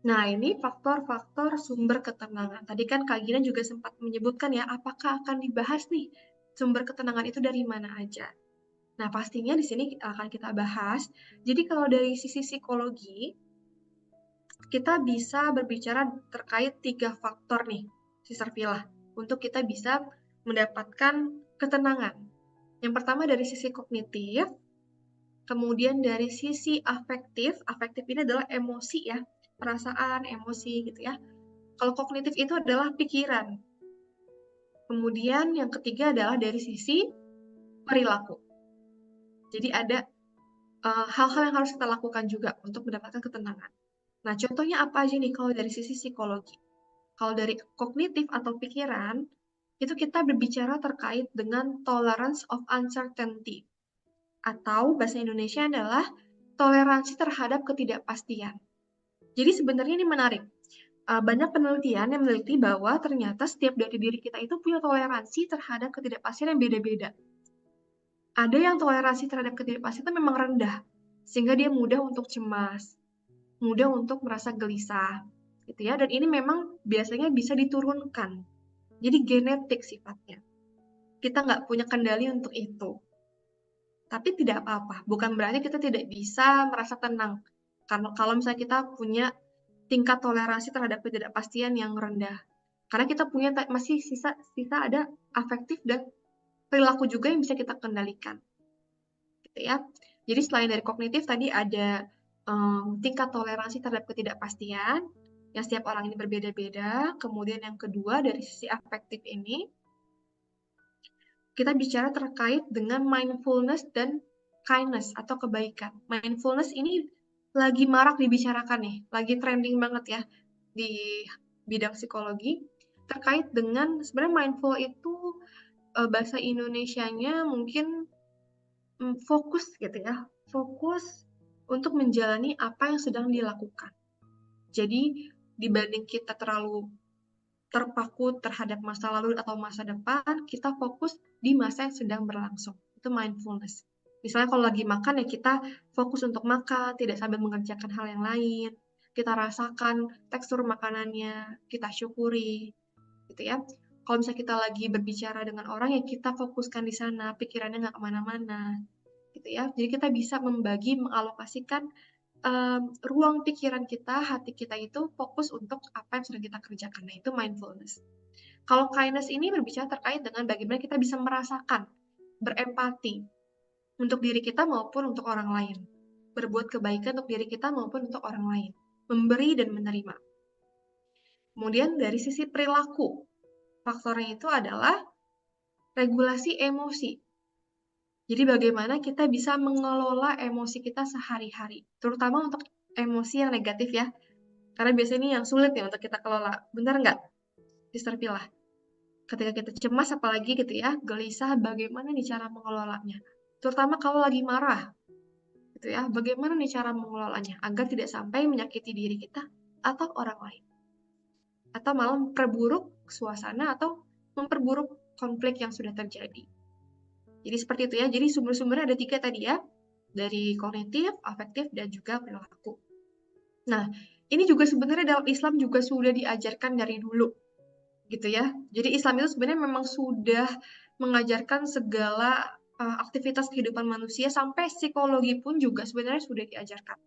Nah, ini faktor-faktor sumber ketenangan. Tadi kan Kak Gina juga sempat menyebutkan ya, apakah akan dibahas nih sumber ketenangan itu dari mana aja. Nah, pastinya di sini akan kita bahas. Jadi kalau dari sisi psikologi, kita bisa berbicara terkait 3 faktor nih, Sister Pilah, untuk kita bisa mendapatkan ketenangan. Yang pertama dari sisi kognitif, kemudian dari sisi afektif ini adalah emosi ya, perasaan, emosi gitu ya. Kalau kognitif itu adalah pikiran. Kemudian yang ketiga adalah dari sisi perilaku. Jadi ada hal-hal yang harus kita lakukan juga untuk mendapatkan ketenangan. Nah, contohnya apa aja nih kalau dari sisi psikologi? Kalau dari kognitif atau pikiran, itu kita berbicara terkait dengan tolerance of uncertainty. Atau bahasa Indonesia adalah toleransi terhadap ketidakpastian. Jadi sebenarnya ini menarik. Banyak penelitian yang meneliti bahwa ternyata setiap dari diri kita itu punya toleransi terhadap ketidakpastian yang beda-beda. Ada yang toleransi terhadap ketidakpastian itu memang rendah, sehingga dia mudah untuk cemas, mudah untuk merasa gelisah, gitu ya. Dan ini memang biasanya bisa diturunkan. Jadi genetik sifatnya. Kita nggak punya kendali untuk itu. Tapi tidak apa-apa, bukan berarti kita tidak bisa merasa tenang. Karena kalau misalnya kita punya tingkat toleransi terhadap ketidakpastian yang rendah. Karena kita punya masih sisa ada afektif dan perilaku juga yang bisa kita kendalikan. Gitu ya. Jadi selain dari kognitif tadi ada tingkat toleransi terhadap ketidakpastian, yang setiap orang ini berbeda-beda. Kemudian yang kedua dari sisi afektif ini, kita bicara terkait dengan mindfulness dan kindness atau kebaikan. Mindfulness ini lagi marak dibicarakan nih, lagi trending banget ya di bidang psikologi terkait dengan sebenarnya mindful itu bahasa Indonesianya mungkin fokus gitu ya, fokus untuk menjalani apa yang sedang dilakukan. Jadi dibanding kita terlalu terpaku terhadap masa lalu atau masa depan, kita fokus di masa yang sedang berlangsung. Itu mindfulness. Misalnya kalau lagi makan ya kita fokus untuk makan, tidak sambil mengerjakan hal yang lain. Kita rasakan tekstur makanannya, kita syukuri, gitu ya. Kalau misalnya kita lagi berbicara dengan orang ya kita fokuskan di sana, pikirannya nggak kemana-mana, gitu ya. Jadi kita bisa membagi, mengalokasikan ruang pikiran kita, hati kita itu fokus untuk apa yang sedang kita kerjakan. Nah, itu mindfulness. Kalau kindness ini berbicara terkait dengan bagaimana kita bisa merasakan, berempati untuk diri kita maupun untuk orang lain. Berbuat kebaikan untuk diri kita maupun untuk orang lain. Memberi dan menerima. Kemudian dari sisi perilaku, faktornya itu adalah regulasi emosi. Jadi bagaimana kita bisa mengelola emosi kita sehari-hari, terutama untuk emosi yang negatif ya. Karena biasanya ini yang sulit ya untuk kita kelola. Benar nggak? Sister Pilah. Ketika kita cemas apalagi gitu ya, gelisah, bagaimana nih cara mengelolanya? Terutama kalau lagi marah, gitu ya. Bagaimana nih cara mengelolanya agar tidak sampai menyakiti diri kita atau orang lain, atau malah memperburuk suasana atau memperburuk konflik yang sudah terjadi. Jadi seperti itu ya. Jadi sumber-sumbernya ada 3 tadi ya, dari kognitif, afektif, dan juga perilaku. Nah, ini juga sebenarnya dalam Islam juga sudah diajarkan dari dulu, gitu ya. Jadi Islam itu sebenarnya memang sudah mengajarkan segala aktivitas kehidupan manusia, sampai psikologi pun juga sebenarnya sudah diajarkan.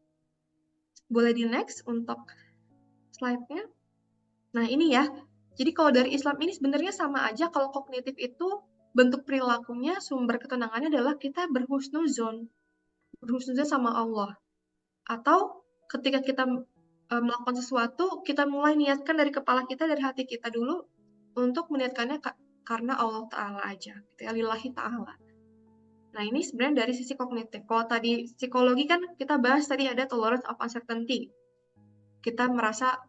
Boleh di next untuk slide-nya. Nah, ini ya. Jadi kalau dari Islam ini sebenarnya sama aja. Kalau kognitif itu bentuk perilakunya, sumber ketenangannya adalah kita berhusnuzon sama Allah. Atau ketika kita melakukan sesuatu, kita mulai niatkan dari kepala kita, dari hati kita dulu, untuk meniatkannya karena Allah Ta'ala aja, gitu ya, lillahi ta'ala. Nah, ini sebenarnya dari sisi kognitif. Kalau tadi psikologi kan kita bahas tadi ada tolerance of uncertainty. Kita merasa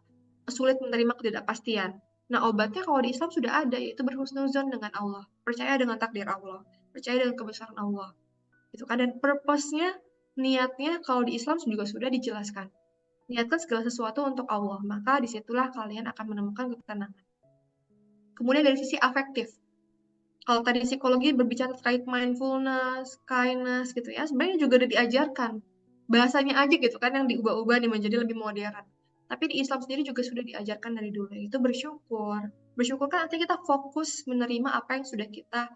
sulit menerima ketidakpastian. Nah, obatnya kalau di Islam sudah ada, yaitu berhusnuzon dengan Allah. Percaya dengan takdir Allah. Percaya dengan kebesaran Allah. Gitu kan. Dan purpose-nya, niatnya kalau di Islam juga sudah dijelaskan. Niatkan segala sesuatu untuk Allah, maka disitulah kalian akan menemukan ketenangan. Kemudian dari sisi afektif. Kalau tadi psikologi berbicara terkait mindfulness, kindness gitu ya, sebenarnya juga udah diajarkan. Bahasanya aja gitu kan yang diubah-ubah nih menjadi lebih modern. Tapi di Islam sendiri juga sudah diajarkan dari dulu, yaitu bersyukur. Bersyukur kan artinya kita fokus menerima apa yang sudah kita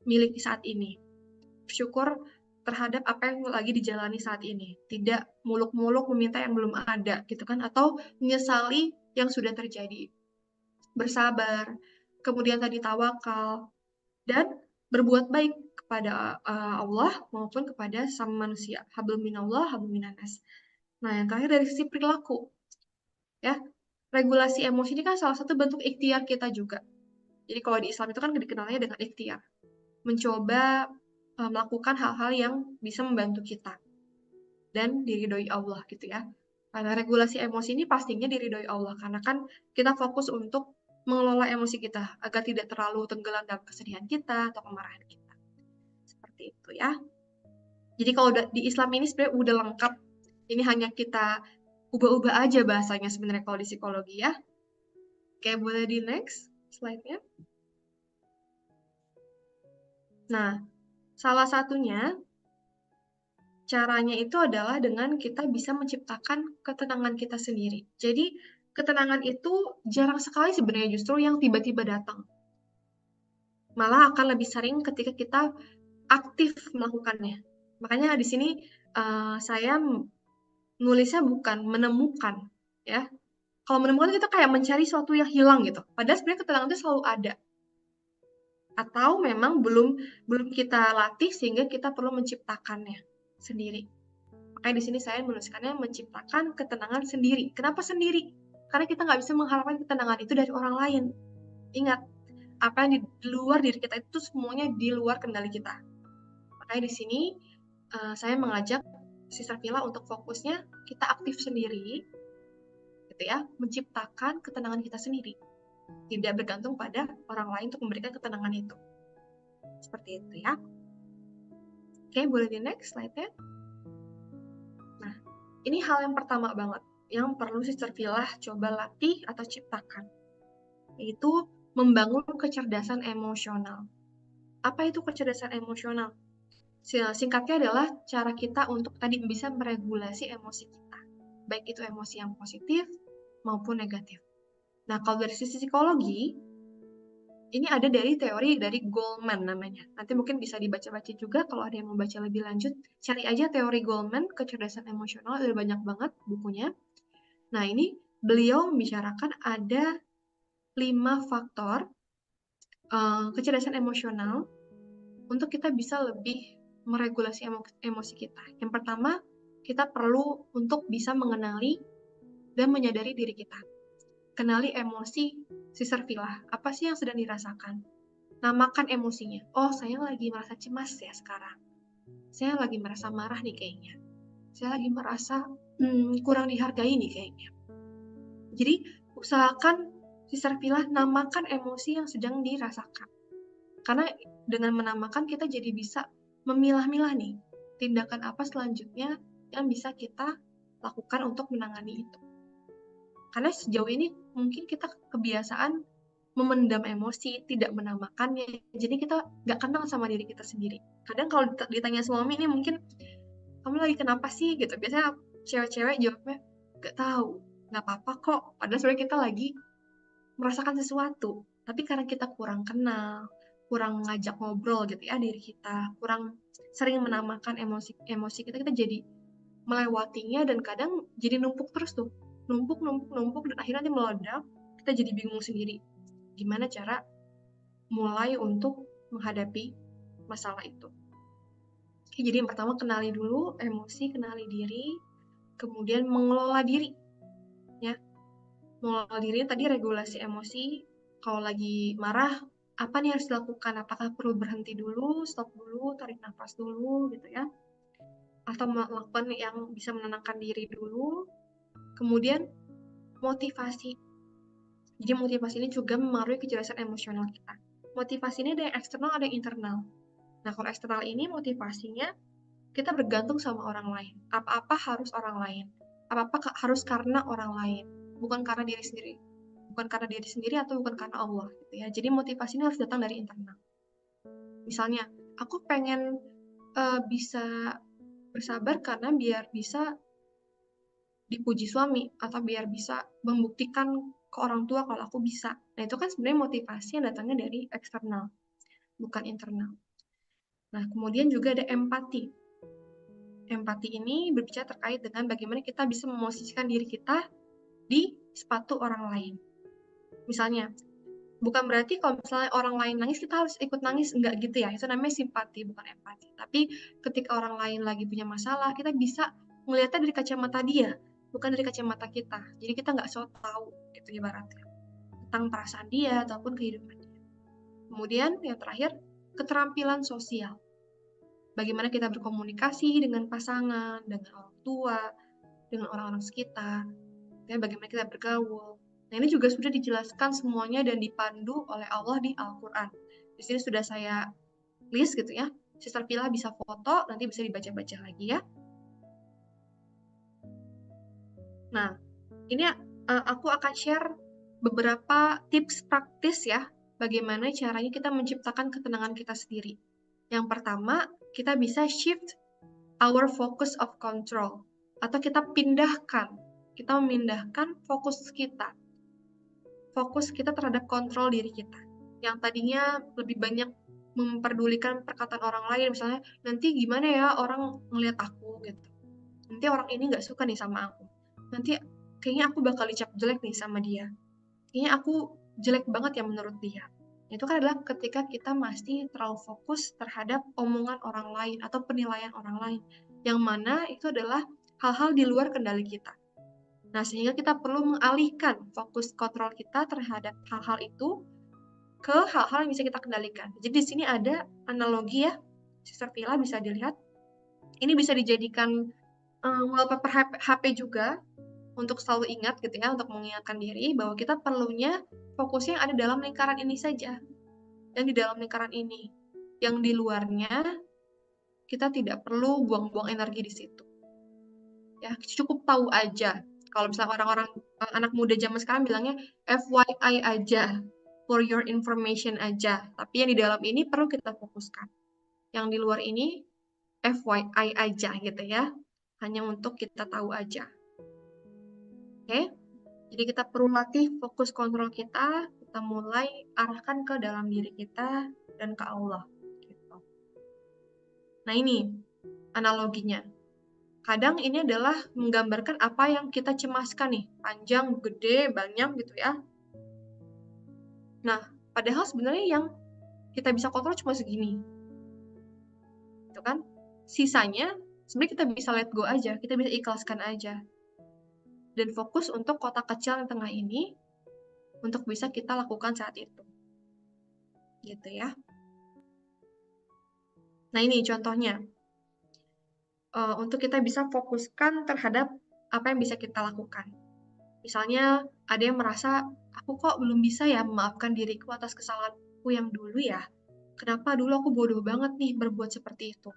miliki saat ini. Bersyukur terhadap apa yang lagi dijalani saat ini. Tidak muluk-muluk meminta yang belum ada gitu kan, atau menyesali yang sudah terjadi. Bersabar, kemudian tadi tawakal, dan berbuat baik kepada Allah maupun kepada sama manusia. Hablum minallah, hablum minannas. Nah, yang terakhir dari sisi perilaku. Ya, regulasi emosi ini kan salah satu bentuk ikhtiar kita juga. Jadi kalau di Islam itu kan dikenalnya dengan ikhtiar. Mencoba melakukan hal-hal yang bisa membantu kita dan diridhoi Allah gitu ya. Karena regulasi emosi ini pastinya diridhoi Allah, karena kan kita fokus untuk mengelola emosi kita agar tidak terlalu tenggelam dalam kesedihan kita atau kemarahan kita. Seperti itu ya. Jadi kalau di Islam ini sebenarnya udah lengkap. Ini hanya kita ubah-ubah aja bahasanya sebenarnya kalau di psikologi ya. Oke, boleh di next slide-nya. Nah, salah satunya caranya itu adalah dengan kita bisa menciptakan ketenangan kita sendiri. Jadi, ketenangan itu jarang sekali sebenarnya justru yang tiba-tiba datang. Malah akan lebih sering ketika kita aktif melakukannya. Makanya di sini saya nulisnya bukan menemukan, ya. Kalau menemukan kita kayak mencari sesuatu yang hilang gitu. Padahal sebenarnya ketenangan itu selalu ada. Atau memang belum kita latih sehingga kita perlu menciptakannya sendiri. Makanya di sini saya menuliskannya menciptakan ketenangan sendiri. Kenapa sendiri? Karena kita nggak bisa mengharapkan ketenangan itu dari orang lain. Ingat, apa yang di luar diri kita itu semuanya di luar kendali kita. Makanya di sini saya mengajak Sister Villa untuk fokusnya kita aktif sendiri, gitu ya, menciptakan ketenangan kita sendiri. Tidak bergantung pada orang lain untuk memberikan ketenangan itu. Seperti itu ya. Oke, boleh di next slide-nya. Nah, ini hal yang pertama banget yang perlu Sister Villa coba latih atau ciptakan, yaitu membangun kecerdasan emosional. Apa itu kecerdasan emosional? Singkatnya adalah cara kita untuk tadi bisa meregulasi emosi kita, baik itu emosi yang positif maupun negatif. Nah, kalau dari sisi psikologi, ini ada dari teori dari Goleman namanya. Nanti mungkin bisa dibaca-baca juga kalau ada yang mau baca lebih lanjut. Cari aja teori Goleman, kecerdasan emosional, ada banyak banget bukunya. Nah, ini beliau membicarakan ada 5 faktor kecerdasan emosional untuk kita bisa lebih meregulasi emosi kita. Yang pertama, kita perlu untuk bisa mengenali dan menyadari diri kita. Kenali emosi Sister Villa. Apa sih yang sedang dirasakan? Namakan emosinya. Oh, saya lagi merasa cemas ya sekarang. Saya lagi merasa marah nih kayaknya. Saya lagi merasa kurang dihargai nih kayaknya. Jadi, usahakan Sister Villa namakan emosi yang sedang dirasakan. Karena dengan menamakan kita jadi bisa memilah-milah nih tindakan apa selanjutnya yang bisa kita lakukan untuk menangani itu. Karena sejauh ini mungkin kita kebiasaan memendam emosi, tidak menamakannya. Jadi kita nggak kenal sama diri kita sendiri. Kadang kalau ditanya suami ini mungkin, kamu lagi kenapa sih? Gitu. Biasanya cewek-cewek jawabnya, nggak tahu, nggak apa-apa kok. Padahal sebenarnya kita lagi merasakan sesuatu. Tapi karena kita kurang kenal, kurang ngajak ngobrol gitu ya diri kita, kurang sering menamakan emosi kita jadi melewatinya dan kadang jadi numpuk terus tuh. Numpuk, dan akhirnya nanti meledak, kita jadi bingung sendiri. Gimana cara mulai untuk menghadapi masalah itu. Oke, jadi yang pertama kenali dulu emosi, kenali diri, kemudian mengelola diri. Ya, mengelola diri tadi regulasi emosi. Kalau lagi marah, apa nih harus dilakukan? Apakah perlu berhenti dulu, stop dulu, tarik nafas dulu gitu ya? Atau melakukan yang bisa menenangkan diri dulu. Kemudian motivasi. Jadi motivasi ini juga memengaruhi kecerdasan emosional kita. Motivasi ini ada yang eksternal, ada yang internal. Nah, kalau eksternal ini motivasinya kita bergantung sama orang lain. Apa-apa harus orang lain. Apa-apa harus karena orang lain, bukan karena diri sendiri. Bukan karena diri sendiri atau bukan karena Allah gitu ya. Jadi motivasi ini harus datang dari internal. Misalnya, aku pengen bisa bersabar karena biar bisa dipuji suami atau biar bisa membuktikan ke orang tua kalau aku bisa. Nah, itu kan sebenarnya motivasi yang datangnya dari eksternal, bukan internal. Nah, kemudian juga ada empati. Empati ini berbicara terkait dengan bagaimana kita bisa memosisikan diri kita di sepatu orang lain. Misalnya, bukan berarti kalau misalnya orang lain nangis, kita harus ikut nangis. Enggak gitu ya, itu namanya simpati, bukan empati. Tapi ketika orang lain lagi punya masalah, kita bisa melihatnya dari kacamata dia, bukan dari kacamata kita. Jadi kita nggak so tahu gitu ibaratnya tentang perasaan dia ataupun kehidupan dia. Kemudian yang terakhir, keterampilan sosial. Bagaimana kita berkomunikasi dengan pasangan, dengan orang tua, dengan orang-orang sekitar, ya, bagaimana kita bergaul. Nah, ini juga sudah dijelaskan semuanya dan dipandu oleh Allah di Al-Quran. Di sini sudah saya list gitu ya. Sister Villa bisa foto, nanti bisa dibaca-baca lagi ya. Nah, ini aku akan share beberapa tips praktis ya, bagaimana caranya kita menciptakan ketenangan kita sendiri. Yang pertama, kita bisa shift our focus of control, atau kita memindahkan fokus kita terhadap kontrol diri kita. Yang tadinya lebih banyak memperdulikan perkataan orang lain, misalnya, nanti gimana ya orang ngeliat aku gitu. Nanti orang ini nggak suka nih sama aku. Nanti kayaknya aku bakal dicap jelek nih sama dia. Kayaknya aku jelek banget ya menurut dia. Itu kan adalah ketika kita masih terlalu fokus terhadap omongan orang lain atau penilaian orang lain. Yang mana itu adalah hal-hal di luar kendali kita. Nah, sehingga kita perlu mengalihkan fokus kontrol kita terhadap hal-hal itu ke hal-hal yang bisa kita kendalikan. Jadi di sini ada analogi ya, Sister Villa bisa dilihat. Ini bisa dijadikan wallpaper HP juga untuk selalu ingat gitu ya, untuk mengingatkan diri bahwa kita perlunya fokusnya yang ada dalam lingkaran ini saja, yang di dalam lingkaran ini. Yang di luarnya kita tidak perlu buang-buang energi di situ. Ya, cukup tahu aja. Kalau misalnya orang-orang anak muda zaman sekarang bilangnya FYI aja, for your information aja. Tapi yang di dalam ini perlu kita fokuskan. Yang di luar ini FYI aja gitu ya. Hanya untuk kita tahu aja. Oke? Jadi kita perlu latih fokus kontrol kita mulai arahkan ke dalam diri kita dan ke Allah. Gitu. Nah ini analoginya. Kadang ini adalah menggambarkan apa yang kita cemaskan nih, panjang, gede, banyak gitu ya. Nah, padahal sebenarnya yang kita bisa kontrol cuma segini. Gitu kan? Sisanya sebenarnya kita bisa let go aja, kita bisa ikhlaskan aja. Dan fokus untuk kotak kecil yang tengah ini untuk bisa kita lakukan saat itu. Gitu ya. Nah, ini contohnya. Untuk kita bisa fokuskan terhadap apa yang bisa kita lakukan. Misalnya ada yang merasa, aku kok belum bisa ya memaafkan diriku atas kesalahanku yang dulu ya. Kenapa dulu aku bodoh banget nih berbuat seperti itu.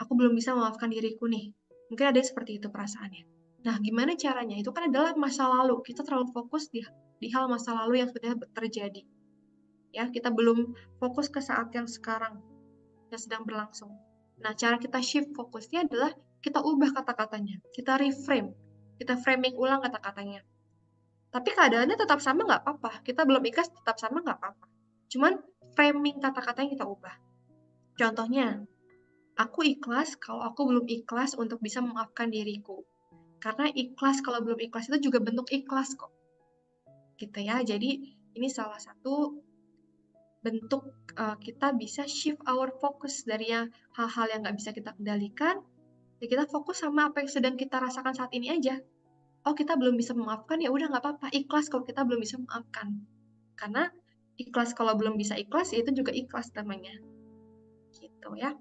Aku belum bisa memaafkan diriku nih. Mungkin ada yang seperti itu perasaannya. Nah, gimana caranya? Itu kan adalah masa lalu. Kita terlalu fokus di hal masa lalu yang sudah terjadi. Ya, kita belum fokus ke saat yang sekarang, yang sedang berlangsung. Nah, cara kita shift fokusnya adalah kita ubah kata-katanya. Kita reframe. Kita framing ulang kata-katanya. Tapi keadaannya tetap sama nggak apa-apa. Kita belum ikhlas tetap sama nggak apa-apa. Cuman framing kata-katanya kita ubah. Contohnya, aku ikhlas kalau aku belum ikhlas untuk bisa memaafkan diriku. Karena ikhlas kalau belum ikhlas itu juga bentuk ikhlas kok. Gitu ya. Jadi ini salah satu bentuk kita bisa shift our focus dari hal-hal yang nggak bisa kita kendalikan, ya kita fokus sama apa yang sedang kita rasakan saat ini aja. Oh, kita belum bisa memaafkan, ya udah nggak apa-apa, ikhlas kalau kita belum bisa memaafkan. Karena ikhlas kalau belum bisa ikhlas, ya itu juga ikhlas namanya. Gitu ya.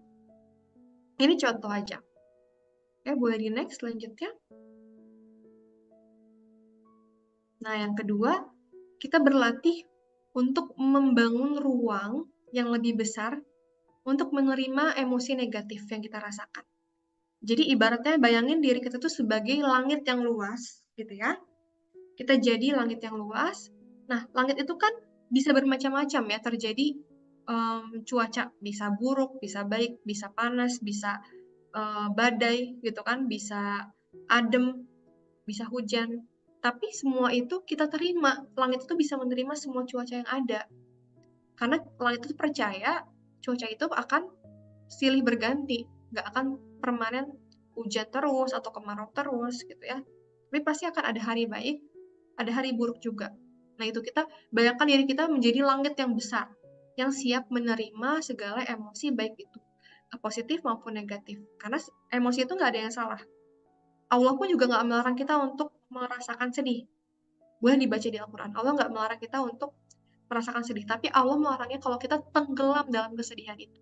Ini contoh aja. Ya, boleh di next selanjutnya. Nah, yang kedua, kita berlatih untuk membangun ruang yang lebih besar untuk menerima emosi negatif yang kita rasakan. Jadi ibaratnya bayangin diri kita tuh sebagai langit yang luas, gitu ya. Kita jadi langit yang luas. Nah, langit itu kan bisa bermacam-macam ya, terjadi cuaca, bisa buruk, bisa baik, bisa panas, bisa badai gitu kan, bisa adem, bisa hujan. Tapi semua itu kita terima. Langit itu bisa menerima semua cuaca yang ada. Karena langit itu percaya cuaca itu akan silih berganti, nggak akan permanen hujan terus atau kemarau terus gitu ya. Tapi pasti akan ada hari baik, ada hari buruk juga. Nah itu kita bayangkan diri kita menjadi langit yang besar, yang siap menerima segala emosi baik itu positif maupun negatif. Karena emosi itu nggak ada yang salah. Allah pun juga nggak melarang kita untuk merasakan sedih. Boleh dibaca di Al-Quran. Allah nggak melarang kita untuk merasakan sedih, tapi Allah melarangnya kalau kita tenggelam dalam kesedihan itu.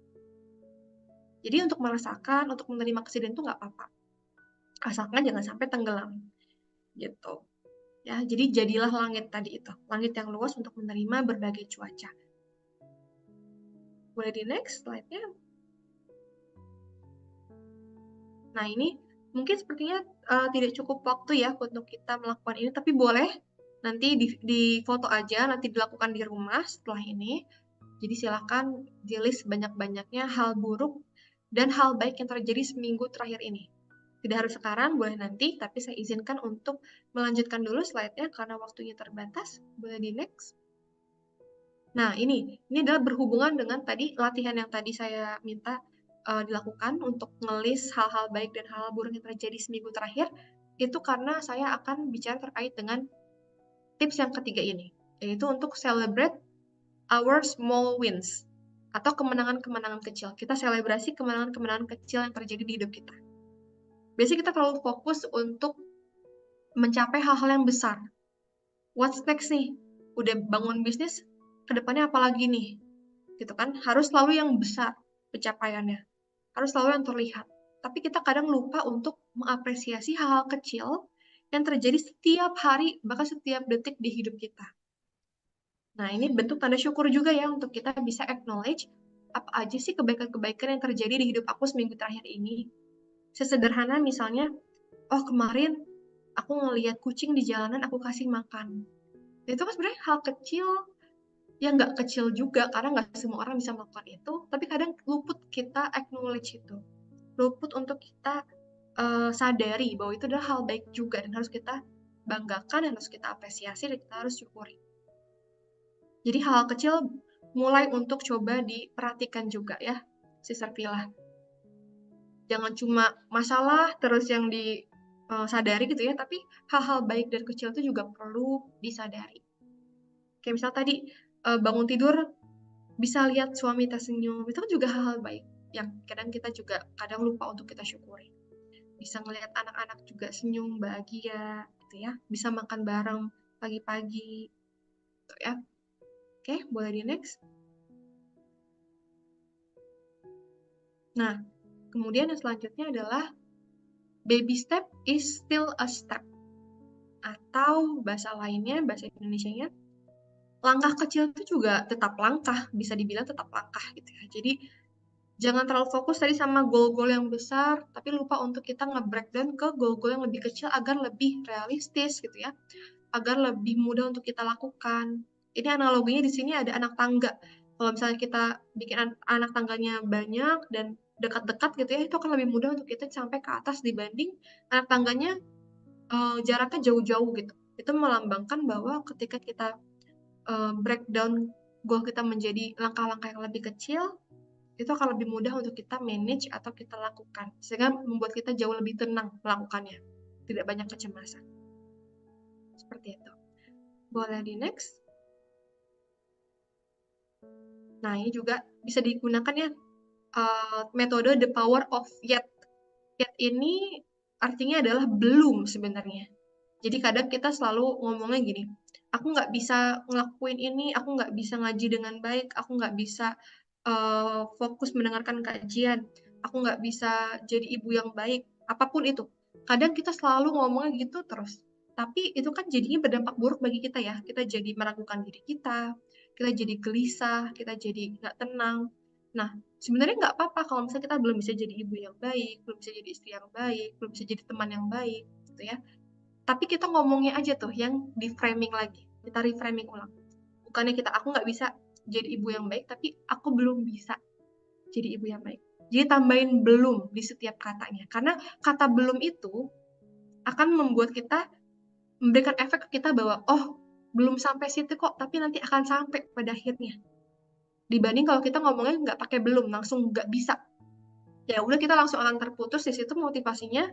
Jadi untuk merasakan, untuk menerima kesedihan itu nggak apa-apa. Asalkan jangan sampai tenggelam. Gitu. Ya, jadi jadilah langit tadi itu. Langit yang luas untuk menerima berbagai cuaca. Boleh di next slide-nya. Nah, ini mungkin sepertinya tidak cukup waktu ya untuk kita melakukan ini, tapi boleh nanti di foto aja, nanti dilakukan di rumah setelah ini. Jadi silakan di-list banyak-banyaknya hal buruk dan hal baik yang terjadi seminggu terakhir ini. Tidak harus sekarang, boleh nanti, tapi saya izinkan untuk melanjutkan dulu slide-nya karena waktunya terbatas. Boleh di next. Nah, ini adalah berhubungan dengan tadi latihan yang tadi saya minta dilakukan untuk ngelis hal-hal baik dan hal buruk yang terjadi seminggu terakhir. Itu karena saya akan bicara terkait dengan tips yang ketiga ini, yaitu untuk celebrate our small wins atau kemenangan-kemenangan kecil. Kita selebrasi kemenangan-kemenangan kecil yang terjadi di hidup kita. Biasanya kita terlalu fokus untuk mencapai hal-hal yang besar. What's next nih? Udah bangun bisnis, kedepannya apa lagi nih? Gitu kan? Harus selalu yang besar pencapaiannya. Harus selalu yang terlihat. Tapi kita kadang lupa untuk mengapresiasi hal-hal kecil yang terjadi setiap hari, bahkan setiap detik di hidup kita. Nah, ini bentuk tanda syukur juga ya untuk kita bisa acknowledge apa aja sih kebaikan-kebaikan yang terjadi di hidup aku seminggu terakhir ini. Sesederhana misalnya, oh kemarin aku ngelihat kucing di jalanan, aku kasih makan. Itu kan sebenarnya hal kecil yang nggak kecil juga, karena nggak semua orang bisa melakukan itu, tapi kadang luput kita acknowledge itu. Luput untuk kita sadari bahwa itu adalah hal baik juga dan harus kita banggakan dan harus kita apresiasi dan kita harus syukuri. Jadi hal-hal kecil mulai untuk coba diperhatikan juga ya, Sister Villa. Jangan cuma masalah terus yang disadari gitu ya, tapi hal-hal baik dan kecil itu juga perlu disadari. Kayak misal tadi bangun tidur bisa lihat suami tersenyum, itu kan juga hal-hal baik yang kadang kita juga kadang lupa untuk kita syukuri. Bisa ngelihat anak-anak juga senyum, bahagia, gitu ya. Bisa makan bareng pagi-pagi, gitu ya. Oke, boleh di next. Nah, kemudian yang selanjutnya adalah baby step is still a step. Atau bahasa lainnya, bahasa Indonesianya, langkah kecil itu juga tetap langkah, bisa dibilang tetap langkah gitu ya. Jadi jangan terlalu fokus tadi sama goal-goal yang besar, tapi lupa untuk kita nge-breakdown ke goal-goal yang lebih kecil agar lebih realistis gitu ya, agar lebih mudah untuk kita lakukan. Ini analoginya di sini ada anak tangga. Kalau misalnya kita bikin anak tangganya banyak dan dekat-dekat gitu ya, itu akan lebih mudah untuk kita sampai ke atas dibanding anak tangganya jaraknya jauh-jauh gitu. Itu melambangkan bahwa ketika kita breakdown goal kita menjadi langkah-langkah yang lebih kecil, itu akan lebih mudah untuk kita manage atau kita lakukan. Sehingga membuat kita jauh lebih tenang melakukannya. Tidak banyak kecemasan. Seperti itu. Boleh di next. Nah, ini juga bisa digunakan ya metode the power of yet. Yet ini artinya adalah belum sebenarnya. Jadi kadang kita selalu ngomongnya gini, aku nggak bisa ngelakuin ini, aku nggak bisa ngaji dengan baik, aku nggak bisa fokus mendengarkan kajian, aku nggak bisa jadi ibu yang baik, apapun itu. Kadang kita selalu ngomongnya gitu terus. Tapi itu kan jadinya berdampak buruk bagi kita ya. Kita jadi meragukan diri kita jadi gelisah, kita jadi nggak tenang. Nah, sebenarnya nggak apa-apa kalau misalnya kita belum bisa jadi ibu yang baik, belum bisa jadi istri yang baik, belum bisa jadi teman yang baik, gitu ya. Tapi kita ngomongnya aja tuh yang di framing lagi, kita reframing ulang. Bukannya aku nggak bisa jadi ibu yang baik, tapi aku belum bisa jadi ibu yang baik. Jadi tambahin belum di setiap katanya. Karena kata belum itu akan membuat kita, memberikan efek ke kita bahwa, oh belum sampai situ kok, tapi nanti akan sampai pada akhirnya. Dibanding kalau kita ngomongnya nggak pakai belum, langsung nggak bisa. Ya udah kita langsung akan terputus di situ motivasinya,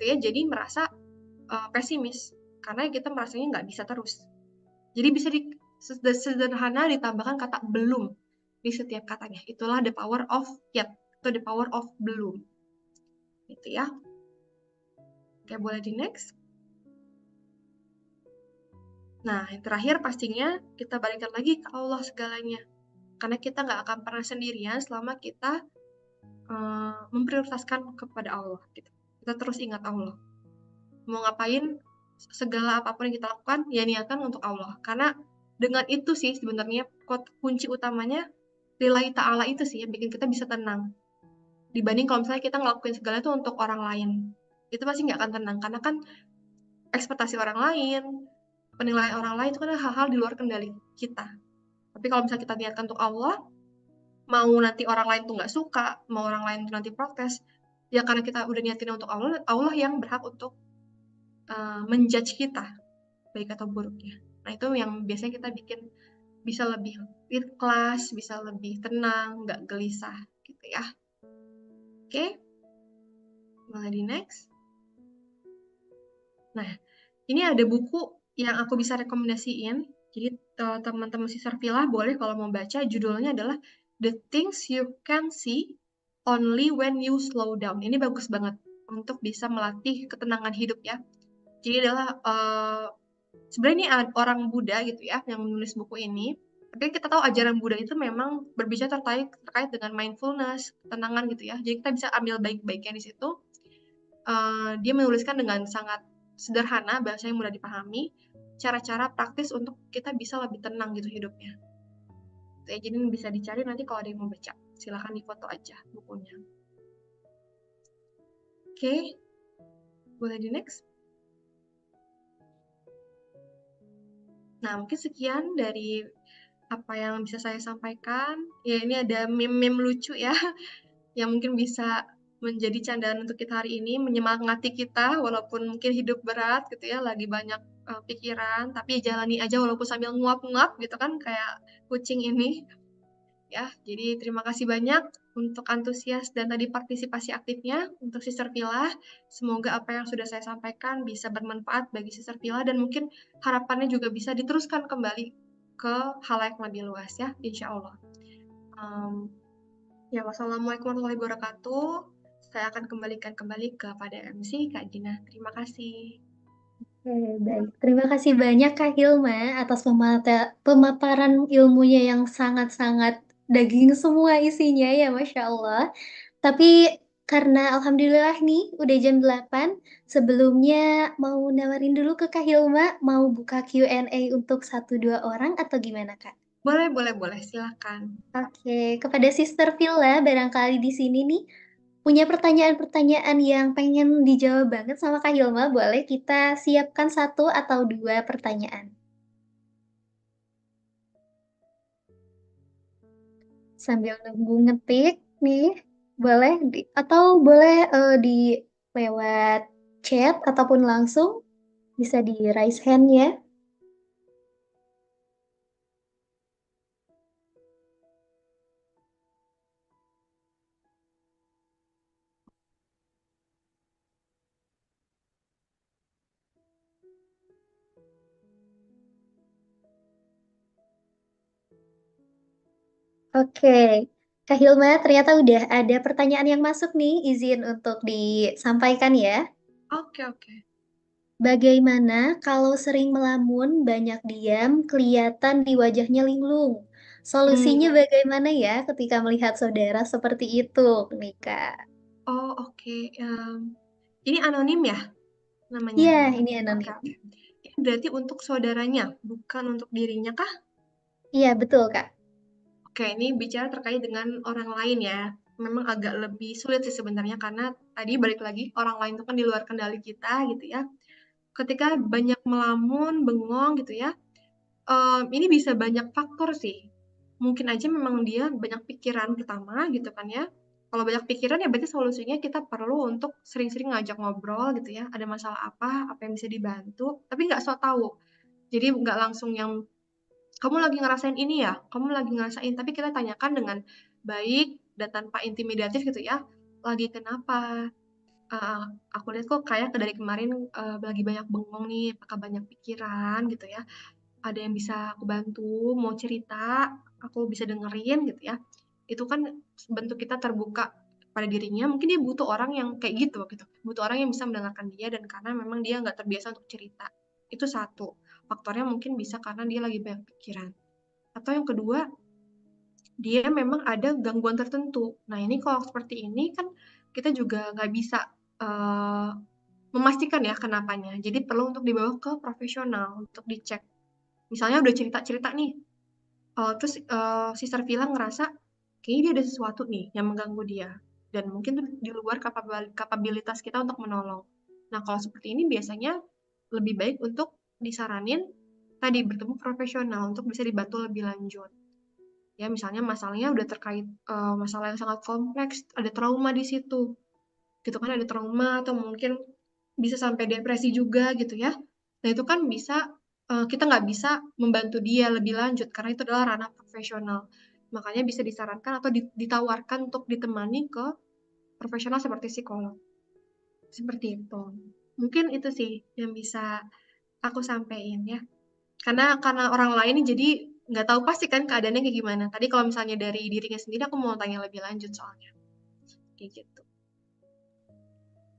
ya jadi merasa pesimis karena kita merasanya nggak bisa terus. Jadi bisa sederhana ditambahkan kata belum di setiap katanya. Itulah the power of yet, atau the power of belum. Gitu ya. Oke, boleh di next. Nah, yang terakhir pastinya kita balikan lagi ke Allah segalanya. Karena kita nggak akan pernah sendirian selama kita memprioritaskan kepada Allah. Gitu. Kita terus ingat Allah. Mau ngapain, segala apapun yang kita lakukan, ya niatkan untuk Allah. Karena dengan itu sih sebenarnya kunci utamanya, lillahi ta'ala itu sih yang bikin kita bisa tenang. Dibanding kalau misalnya kita ngelakuin segala itu untuk orang lain. Itu pasti nggak akan tenang. Karena kan ekspektasi orang lain, penilaian orang lain itu kan hal-hal di luar kendali kita. Tapi kalau misalnya kita niatkan untuk Allah, mau nanti orang lain tuh nggak suka, mau orang lain tuh nanti protes, ya karena kita udah niatin untuk Allah, Allah yang berhak untuk menjudge kita, baik atau buruknya. Nah, itu yang biasanya kita bikin bisa lebih ikhlas, bisa lebih tenang, nggak gelisah, gitu ya. Oke, mulai di next. Nah, ini ada buku yang aku bisa rekomendasiin. Jadi teman-teman Sister Villa boleh kalau mau baca, judulnya adalah The Things You Can See Only When You Slow Down. Ini bagus banget untuk bisa melatih ketenangan hidup ya. Jadi adalah sebenarnya ini orang Buddha gitu ya yang menulis buku ini. Tapi kita tahu ajaran Buddha itu memang berbicara terkait dengan mindfulness, ketenangan gitu ya. Jadi kita bisa ambil baik-baiknya di situ. Dia menuliskan dengan sangat sederhana, bahasa yang mudah dipahami, cara-cara praktis untuk kita bisa lebih tenang gitu hidupnya. Ya, jadi bisa dicari nanti kalau ada yang mau baca. Silahkan difoto aja bukunya. Oke, boleh di next. Nah, mungkin sekian dari apa yang bisa saya sampaikan. Ya, ini ada meme-meme lucu ya, yang mungkin bisa menjadi candaan untuk kita hari ini, menyemangati kita walaupun mungkin hidup berat gitu ya, lagi banyak pikiran, tapi jalani aja walaupun sambil nguap-nguap gitu kan, kayak kucing ini. Ya, jadi terima kasih banyak untuk antusias dan tadi partisipasi aktifnya untuk Sister Villa. Semoga apa yang sudah saya sampaikan bisa bermanfaat bagi Sister Villa dan mungkin harapannya juga bisa diteruskan kembali ke halayak lebih luas ya, insya Allah. Ya, wassalamualaikum warahmatullahi wabarakatuh. Saya akan kembalikan kembali kepada MC Kak Gina. Terima kasih. Oke, baik. Terima kasih banyak Kak Hilma atas pemaparan ilmunya yang sangat-sangat daging semua isinya ya, Masya Allah. Tapi karena Alhamdulillah nih udah jam 8, sebelumnya mau nawarin dulu ke Kak Hilma, mau buka Q&A untuk satu dua orang atau gimana Kak? Boleh, silakan. Oke, kepada Sister Villa barangkali di sini nih punya pertanyaan-pertanyaan yang pengen dijawab banget sama Kak Hilma, boleh kita siapkan satu atau dua pertanyaan. Sambil nunggu ngetik nih, boleh atau boleh di lewat chat ataupun langsung bisa di raise hand ya. Oke, Kak Hilma ternyata udah ada pertanyaan yang masuk nih, izin untuk disampaikan ya. Oke. Bagaimana kalau sering melamun, banyak diam, kelihatan di wajahnya linglung? Solusinya Hmm, bagaimana ya ketika melihat saudara seperti itu, nih Kak? oke. Ini anonim ya namanya? Iya, ini Oke. anonim. Ini berarti untuk saudaranya, bukan untuk dirinya kah? Iya, betul Kak. Oke, ini bicara terkait dengan orang lain ya. Memang agak lebih sulit sih sebenarnya karena tadi balik lagi orang lain itu kan di luar kendali kita gitu ya. Ketika banyak melamun, bengong gitu ya, ini bisa banyak faktor sih. Mungkin aja memang dia banyak pikiran pertama gitu kan ya. Kalau banyak pikiran ya berarti solusinya kita perlu untuk sering-sering ngajak ngobrol gitu ya. Ada masalah apa yang bisa dibantu, tapi nggak sok tahu. Jadi nggak langsung yang kamu lagi ngerasain ini ya, kamu lagi ngerasain, tapi kita tanyakan dengan baik dan tanpa intimidatif gitu ya. Lagi kenapa? Uh, aku lihat kok kayak dari kemarin lagi banyak bengong nih, apakah banyak pikiran gitu ya. Ada yang bisa aku bantu, mau cerita, aku bisa dengerin gitu ya. Itu kan bentuk kita terbuka pada dirinya, mungkin dia butuh orang yang kayak gitu. Butuh orang yang bisa mendengarkan dia dan karena memang dia nggak terbiasa untuk cerita. Itu satu. Faktornya mungkin bisa karena dia lagi banyak pikiran. Atau yang kedua, dia memang ada gangguan tertentu. Nah ini kalau seperti ini kan kita juga nggak bisa uh, memastikan ya kenapanya. Jadi perlu untuk dibawa ke profesional untuk dicek. Misalnya udah cerita-cerita nih, terus Sister Villa ngerasa kayaknya dia ada sesuatu nih yang mengganggu dia dan mungkin tuh di luar kapabilitas kita untuk menolong. Nah, kalau seperti ini biasanya lebih baik untuk disaranin tadi bertemu profesional untuk bisa dibantu lebih lanjut. Ya, misalnya masalahnya udah terkait masalah yang sangat kompleks, ada trauma di situ. Gitu kan ada trauma atau mungkin bisa sampai depresi juga gitu ya. Nah, itu kan bisa kita nggak bisa membantu dia lebih lanjut karena itu adalah ranah profesional. Makanya bisa disarankan atau ditawarkan untuk ditemani ke profesional seperti psikolog. Seperti itu. Mungkin itu sih yang bisa aku sampaikan ya. Karena orang lain jadi nggak tahu pasti kan keadaannya kayak gimana. Tadi kalau misalnya dari dirinya sendiri aku mau tanya lebih lanjut soalnya. Kayak gitu.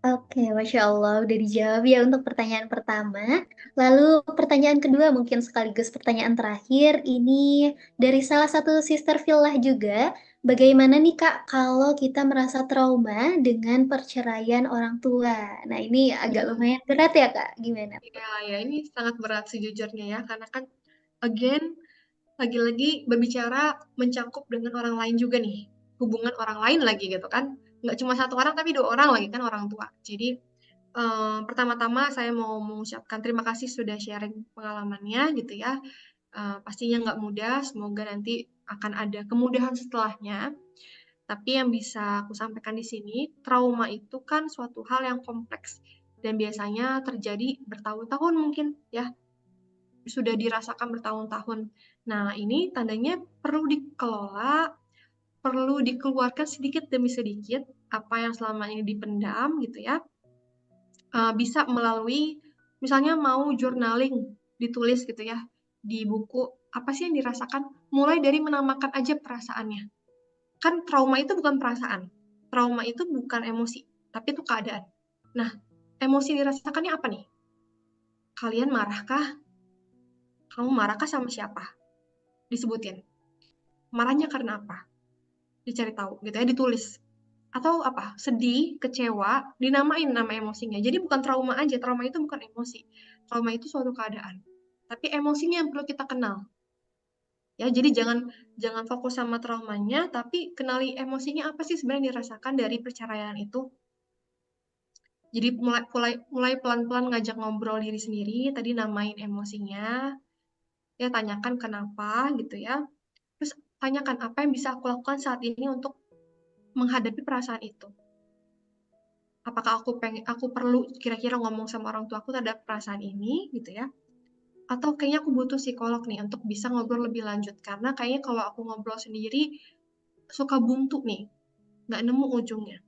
Oke, Masya Allah, udah dijawab ya untuk pertanyaan pertama. Lalu pertanyaan kedua mungkin sekaligus pertanyaan terakhir, ini dari salah satu sister Villah juga. Bagaimana nih Kak kalau kita merasa trauma dengan perceraian orang tua? Nah ini agak Hmm. lumayan berat ya Kak, gimana? Ya, ya ini sangat berat sejujurnya ya, karena kan again lagi-lagi berbicara mencakup dengan orang lain juga nih, hubungan orang lain lagi gitu kan, nggak cuma satu orang tapi dua orang lagi kan orang tua. Jadi pertama-tama saya mau mengucapkan terima kasih sudah sharing pengalamannya gitu ya. Pastinya nggak mudah, semoga nanti akan ada kemudahan setelahnya. Tapi yang bisa aku sampaikan di sini, trauma itu kan suatu hal yang kompleks dan biasanya terjadi bertahun-tahun mungkin ya, sudah dirasakan bertahun-tahun. Nah, ini tandanya perlu dikelola, perlu dikeluarkan sedikit demi sedikit apa yang selama ini dipendam gitu ya. Bisa melalui misalnya mau journaling, ditulis gitu ya di buku, apa sih yang dirasakan, mulai dari menamakan aja perasaannya. Kan trauma itu bukan perasaan, trauma itu bukan emosi, tapi itu keadaan. Nah, emosi yang dirasakannya apa nih? Kalian marahkah? Kamu marahkah sama siapa? Disebutin. Marahnya karena apa? Dicari tahu gitu ya, ditulis. Atau apa? Sedih, kecewa, dinamain nama emosinya. Jadi bukan trauma aja, trauma itu bukan emosi. Trauma itu suatu keadaan. Tapi emosinya yang perlu kita kenal. Ya, jadi jangan jangan fokus sama traumanya, tapi kenali emosinya apa sih sebenarnya yang dirasakan dari perceraian itu. Jadi mulai pelan-pelan ngajak ngobrol diri sendiri, tadi namain emosinya, ya tanyakan kenapa gitu ya. Terus tanyakan apa yang bisa aku lakukan saat ini untuk menghadapi perasaan itu. Apakah aku perlu kira-kira ngomong sama orang tua aku terhadap perasaan ini gitu ya. Atau kayaknya aku butuh psikolog nih untuk bisa ngobrol lebih lanjut. Karena kayaknya kalau aku ngobrol sendiri suka buntu nih, nggak nemu ujungnya.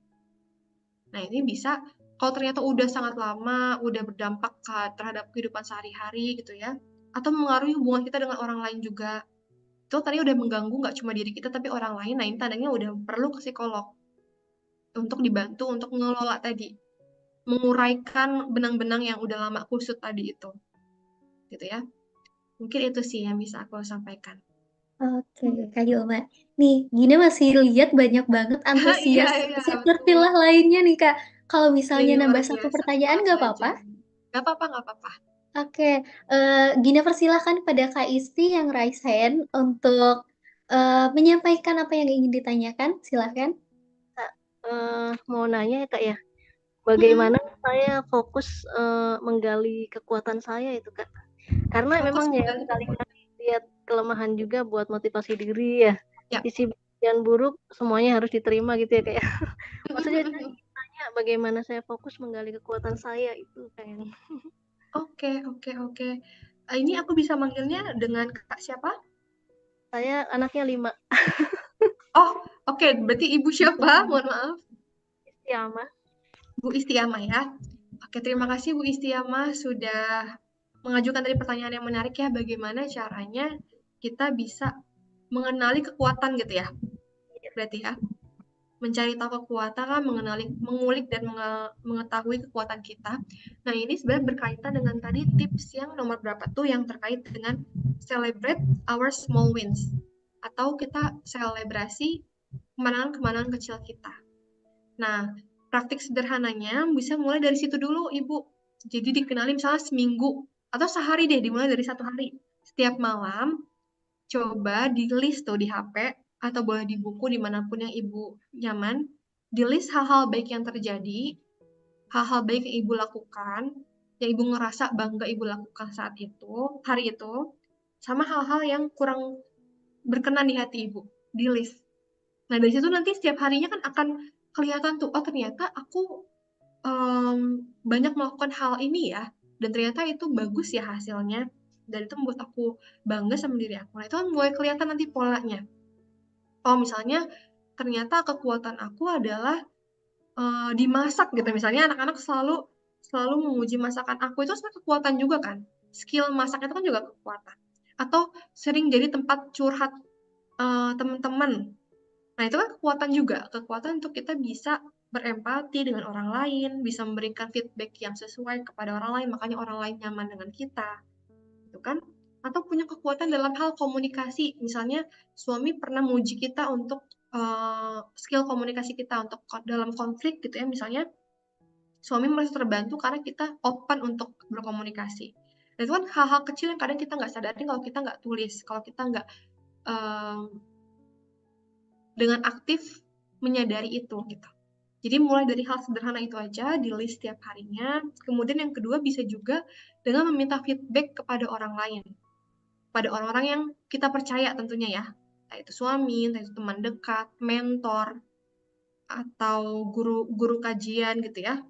Nah ini bisa, kalau ternyata udah sangat lama, udah berdampak terhadap kehidupan sehari-hari gitu ya, atau mengaruhi hubungan kita dengan orang lain juga. Itu tadi udah mengganggu nggak cuma diri kita tapi orang lain, nah ini tandanya udah perlu ke psikolog untuk dibantu untuk mengelola tadi, menguraikan benang-benang yang udah lama kusut tadi itu, gitu ya. Mungkin itu sih yang bisa aku sampaikan. Oke, Kak Hilma. Nih, Gina masih lihat banyak banget Iya, antusias iya, sister betul. Villah lainnya nih Kak. Kalau misalnya Ini luar nambah satu biasa, pertanyaan tenang nggak saja. apa-apa? Nggak apa-apa, nggak apa-apa. Oke, Gina persilahkan pada Kak Isti yang raise hand untuk menyampaikan apa yang ingin ditanyakan. Silahkan. Kak, mau nanya ya Kak ya, Mm-mm. bagaimana saya fokus menggali kekuatan saya itu Kak? Karena Fokus memang ya menggali kekuatan. kali-kali lihat kelemahan juga buat motivasi diri ya. Ya. Sisi baik dan buruk semuanya harus diterima gitu ya Kak ya. Maksudnya saya ingin tanya bagaimana saya fokus menggali kekuatan saya itu kayaknya. Oke, oke, oke. Ini aku bisa manggilnya dengan Kak siapa? Saya anaknya 5, Oh, oke. Berarti Ibu siapa? Mohon maaf. Istiamah. Bu Istiamah ya. Oke, terima kasih Bu Istiamah sudah mengajukan tadi pertanyaan yang menarik ya. Bagaimana caranya kita bisa mengenali kekuatan gitu ya. Berarti ya. Mencari tahu kekuatan kan, mengulik dan mengetahui kekuatan kita. Nah, ini sebenarnya berkaitan dengan tadi tips yang nomor berapa tuh yang terkait dengan celebrate our small wins. Atau kita selebrasi kemenangan-kemenangan kecil kita. Nah, praktik sederhananya bisa mulai dari situ dulu, Ibu. Jadi dikenali misalnya seminggu atau sehari deh, dimulai dari satu hari. Setiap malam, coba di list tuh di HP atau boleh di buku dimanapun yang Ibu nyaman. Di list hal-hal baik yang terjadi, hal-hal baik yang Ibu lakukan, yang Ibu ngerasa bangga Ibu lakukan saat itu, hari itu, sama hal-hal yang kurang berkenan di hati Ibu. Di list. Nah, dari situ nanti setiap harinya kan akan kelihatan tuh, oh ternyata aku banyak melakukan hal ini ya, dan ternyata itu bagus ya hasilnya, dan itu membuat aku bangga sama diri aku. Nah, itu kan mulai kelihatan nanti polanya. Oh, misalnya ternyata kekuatan aku adalah dimasak gitu. Misalnya anak-anak selalu selalu memuji masakan aku, itu sebenarnya kekuatan juga kan. Skill masak itu kan juga kekuatan. Atau sering jadi tempat curhat teman-teman. Nah, itu kan kekuatan juga, kekuatan untuk kita bisa berempati dengan orang lain, bisa memberikan feedback yang sesuai kepada orang lain, makanya orang lain nyaman dengan kita, gitu kan? Atau punya kekuatan dalam hal komunikasi, misalnya suami pernah muji kita untuk skill komunikasi kita untuk dalam konflik gitu ya, misalnya suami merasa terbantu karena kita open untuk berkomunikasi. Dan itu kan hal-hal kecil yang kadang kita nggak sadarin kalau kita nggak tulis, kalau kita nggak dengan aktif menyadari itu gitu. Jadi mulai dari hal sederhana itu aja, di list setiap harinya. Kemudian yang kedua bisa juga dengan meminta feedback kepada orang lain. Pada orang-orang yang kita percaya tentunya ya. Entah itu suami, entah itu teman dekat, mentor, atau guru kajian gitu ya.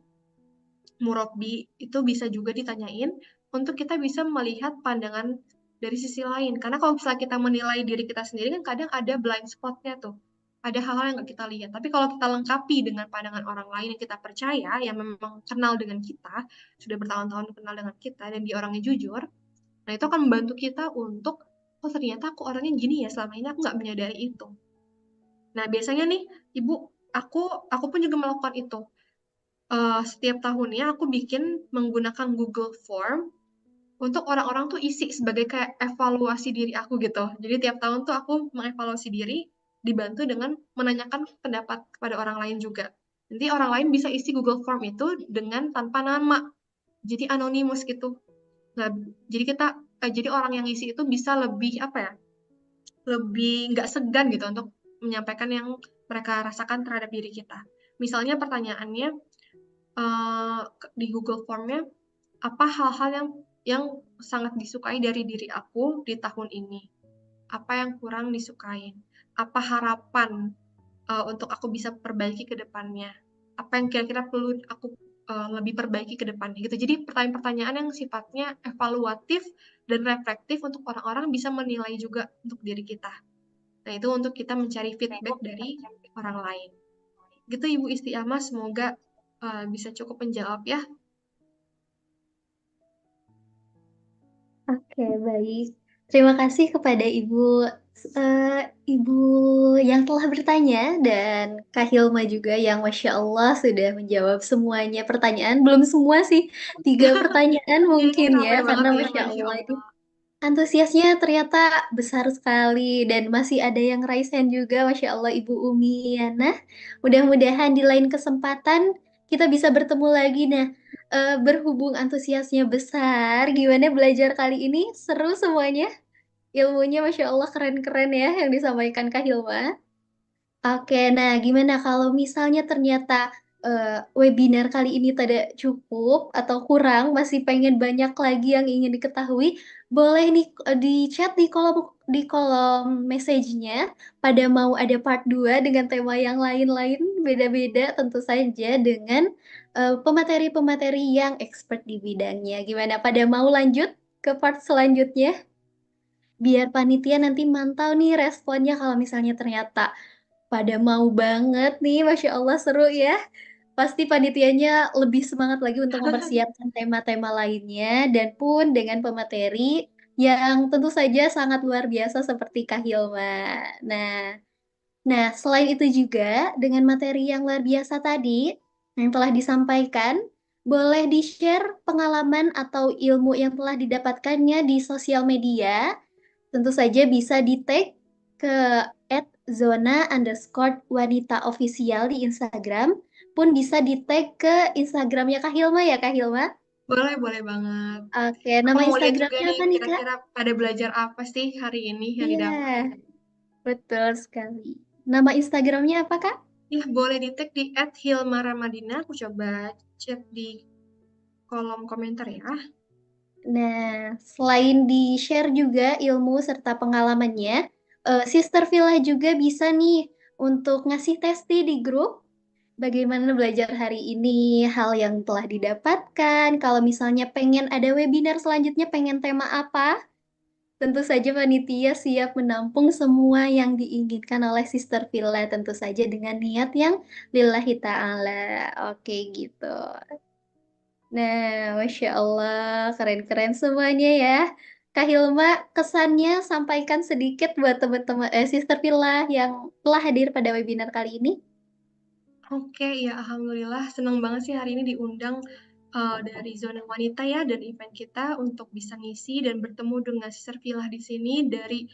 Murabbi, itu bisa juga ditanyain untuk kita bisa melihat pandangan dari sisi lain. Karena kalau misalnya kita menilai diri kita sendiri kan kadang ada blind spot-nya tuh. Ada hal-hal yang nggak kita lihat. Tapi kalau kita lengkapi dengan pandangan orang lain yang kita percaya, yang memang kenal dengan kita, sudah bertahun-tahun kenal dengan kita, dan dia orangnya jujur, nah itu akan membantu kita untuk, oh ternyata aku orangnya gini ya, selama ini aku nggak menyadari itu. Nah biasanya nih, Ibu, aku pun juga melakukan itu. Setiap tahunnya aku bikin menggunakan Google Form untuk orang-orang tuh isi sebagai kayak evaluasi diri aku gitu. Jadi tiap tahun tuh aku mengevaluasi diri, dibantu dengan menanyakan pendapat kepada orang lain juga. Nanti orang lain bisa isi Google Form itu dengan tanpa nama, jadi anonimus gitu. Nah, jadi orang yang isi itu bisa lebih apa ya, lebih nggak segan gitu untuk menyampaikan yang mereka rasakan terhadap diri kita. Misalnya pertanyaannya di Google Form-nya, apa hal-hal yang sangat disukai dari diri aku di tahun ini? Apa yang kurang disukain? Apa harapan untuk aku bisa perbaiki ke depannya? Apa yang kira-kira perlu aku lebih perbaiki ke depannya gitu. Jadi pertanyaan-pertanyaan yang sifatnya evaluatif dan reflektif untuk orang-orang bisa menilai juga untuk diri kita. Nah, itu untuk kita mencari feedback dari orang lain. Gitu Ibu Istiamah, semoga bisa cukup menjawab ya. Oke, baik. Terima kasih kepada Ibu yang telah bertanya dan Kak Hilma juga yang Masya Allah sudah menjawab semuanya pertanyaan. Belum semua sih, 3 pertanyaan Iya, ini mungkin ya, ramai banget karena ya, Masya Masya Allah ini Allah. antusiasnya ternyata besar sekali dan masih ada yang raise hand juga, Masya Allah Ibu Umi Yana. Mudah-mudahan di lain kesempatan kita bisa bertemu lagi. Nah, berhubung antusiasnya besar, gimana belajar kali ini? Seru semuanya? Ilmunya Masya Allah keren-keren ya yang disampaikan Kak Hilma. Oke, nah gimana kalau misalnya ternyata webinar kali ini tidak cukup atau kurang, masih pengen banyak lagi yang ingin diketahui, boleh nih di chat di kolom message-nya pada mau ada part 2 dengan tema yang lain-lain beda-beda tentu saja dengan pemateri-pemateri yang expert di bidangnya. Gimana pada mau lanjut ke part selanjutnya? Biar panitia nanti mantau nih responnya kalau misalnya ternyata pada mau banget nih, Masya Allah seru ya. Pasti panitianya lebih semangat lagi untuk mempersiapkan tema-tema lainnya dan pun dengan pemateri yang tentu saja sangat luar biasa seperti Kak Hilma. Nah, selain itu juga dengan materi yang luar biasa tadi yang telah disampaikan, boleh di-share pengalaman atau ilmu yang telah didapatkannya di sosial media. Tentu saja bisa di-tag ke @zona_wanita official di Instagram, pun bisa di-tag ke Instagramnya Kak Hilma ya Kak Hilma. Boleh banget. Oke, Aku nama mau lihat juga Instagramnya nih, apa nih Kak? kira-kira pada belajar apa sih hari ini yang didapat. Iya, betul sekali. Nama Instagramnya apa Kak? Ya, boleh di-tag di @hilmaramadina. Aku coba chat di kolom komentar ya. Nah, selain di-share juga ilmu serta pengalamannya, Sister Villa juga bisa nih untuk ngasih testi di grup bagaimana belajar hari ini, hal yang telah didapatkan. Kalau misalnya pengen ada webinar selanjutnya, pengen tema apa? Tentu saja panitia siap menampung semua yang diinginkan oleh Sister Villa, tentu saja dengan niat yang lillahi ta'ala. Oke gitu. Nah, Masya Allah, keren-keren semuanya ya. Kak Hilma, kesannya sampaikan sedikit buat teman-teman Sister Villa yang telah hadir pada webinar kali ini. Oke, ya alhamdulillah senang banget sih hari ini diundang dari Zona Wanita ya dan event kita untuk bisa ngisi dan bertemu dengan Sister Villa di sini dari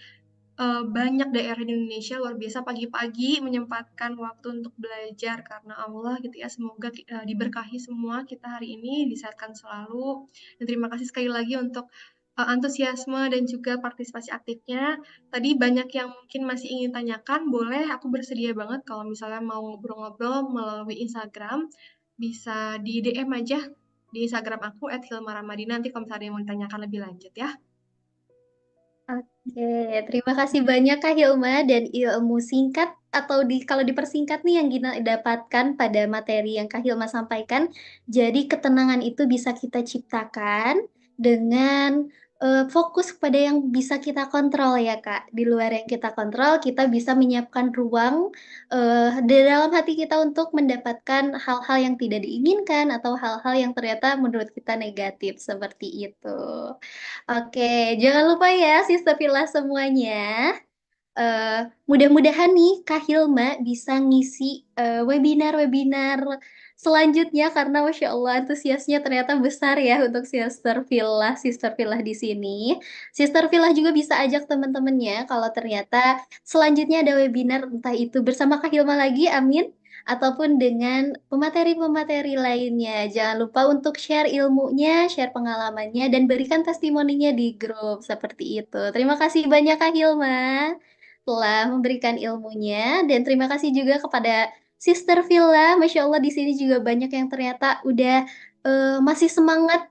banyak daerah di Indonesia. Luar biasa pagi-pagi menyempatkan waktu untuk belajar karena Allah gitu ya. Semoga diberkahi semua kita hari ini, disehatkan selalu. Dan terima kasih sekali lagi untuk antusiasme dan juga partisipasi aktifnya. Tadi banyak yang mungkin masih ingin tanyakan, boleh aku bersedia banget kalau misalnya mau ngobrol-ngobrol melalui Instagram, bisa di DM aja di Instagram aku @hilmaramadina. Nanti kalau misalnya ada yang mau ditanyakan lebih lanjut ya. Oke, terima kasih banyak Kak Hilma dan ilmu singkat atau kalau dipersingkat nih yang Gina dapatkan pada materi yang Kak Hilma sampaikan. Jadi ketenangan itu bisa kita ciptakan dengan fokus kepada yang bisa kita kontrol ya Kak. Di luar yang kita kontrol, kita bisa menyiapkan ruang di dalam hati kita untuk mendapatkan hal-hal yang tidak diinginkan atau hal-hal yang ternyata menurut kita negatif seperti itu. Oke, jangan lupa ya Sister Villa semuanya. Mudah-mudahan nih Kak Hilma bisa ngisi webinar-webinar selanjutnya karena Masya Allah antusiasnya ternyata besar ya untuk Sister Villa di sini. Sister Villa juga bisa ajak teman-temannya kalau ternyata selanjutnya ada webinar entah itu bersama Kak Hilma lagi, amin, ataupun dengan pemateri-pemateri lainnya. Jangan lupa untuk share ilmunya, share pengalamannya, dan berikan testimoninya di grup seperti itu. Terima kasih banyak Kak Hilma telah memberikan ilmunya dan terima kasih juga kepada Sister Villa. Masya Allah di sini juga banyak yang ternyata udah masih semangat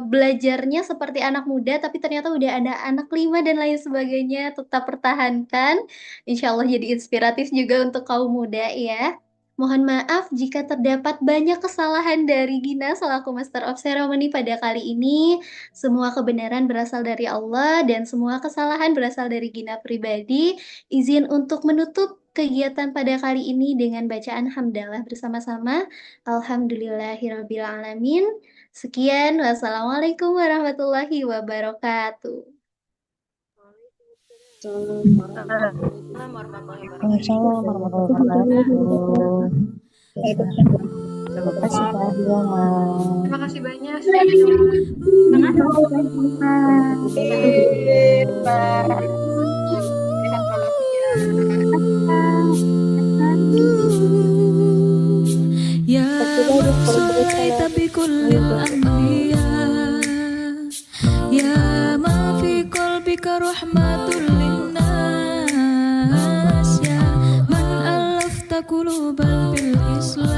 belajarnya seperti anak muda, tapi ternyata udah ada anak 5 dan lain sebagainya. Tetap pertahankan. Insya Allah jadi inspiratif juga untuk kaum muda ya. Mohon maaf jika terdapat banyak kesalahan dari Gina selaku Master of Ceremony pada kali ini. Semua kebenaran berasal dari Allah dan semua kesalahan berasal dari Gina pribadi. Izin untuk menutup kegiatan pada kali ini dengan bacaan hamdalah bersama-sama. Alhamdulillahirabbil alamin. Sekian, wassalamualaikum warahmatullahi wabarakatuh. Waalaikumsalam warahmatullahi wabarakatuh. Waalaikumsalam warahmatullahi wabarakatuh. Terima kasih Kak Hilma. Terima kasih banyak. Terima يا مقصود بكل الأنبياء يا ما في قلبك رحمة للناس يا من ألفت قلوبا بالإسلام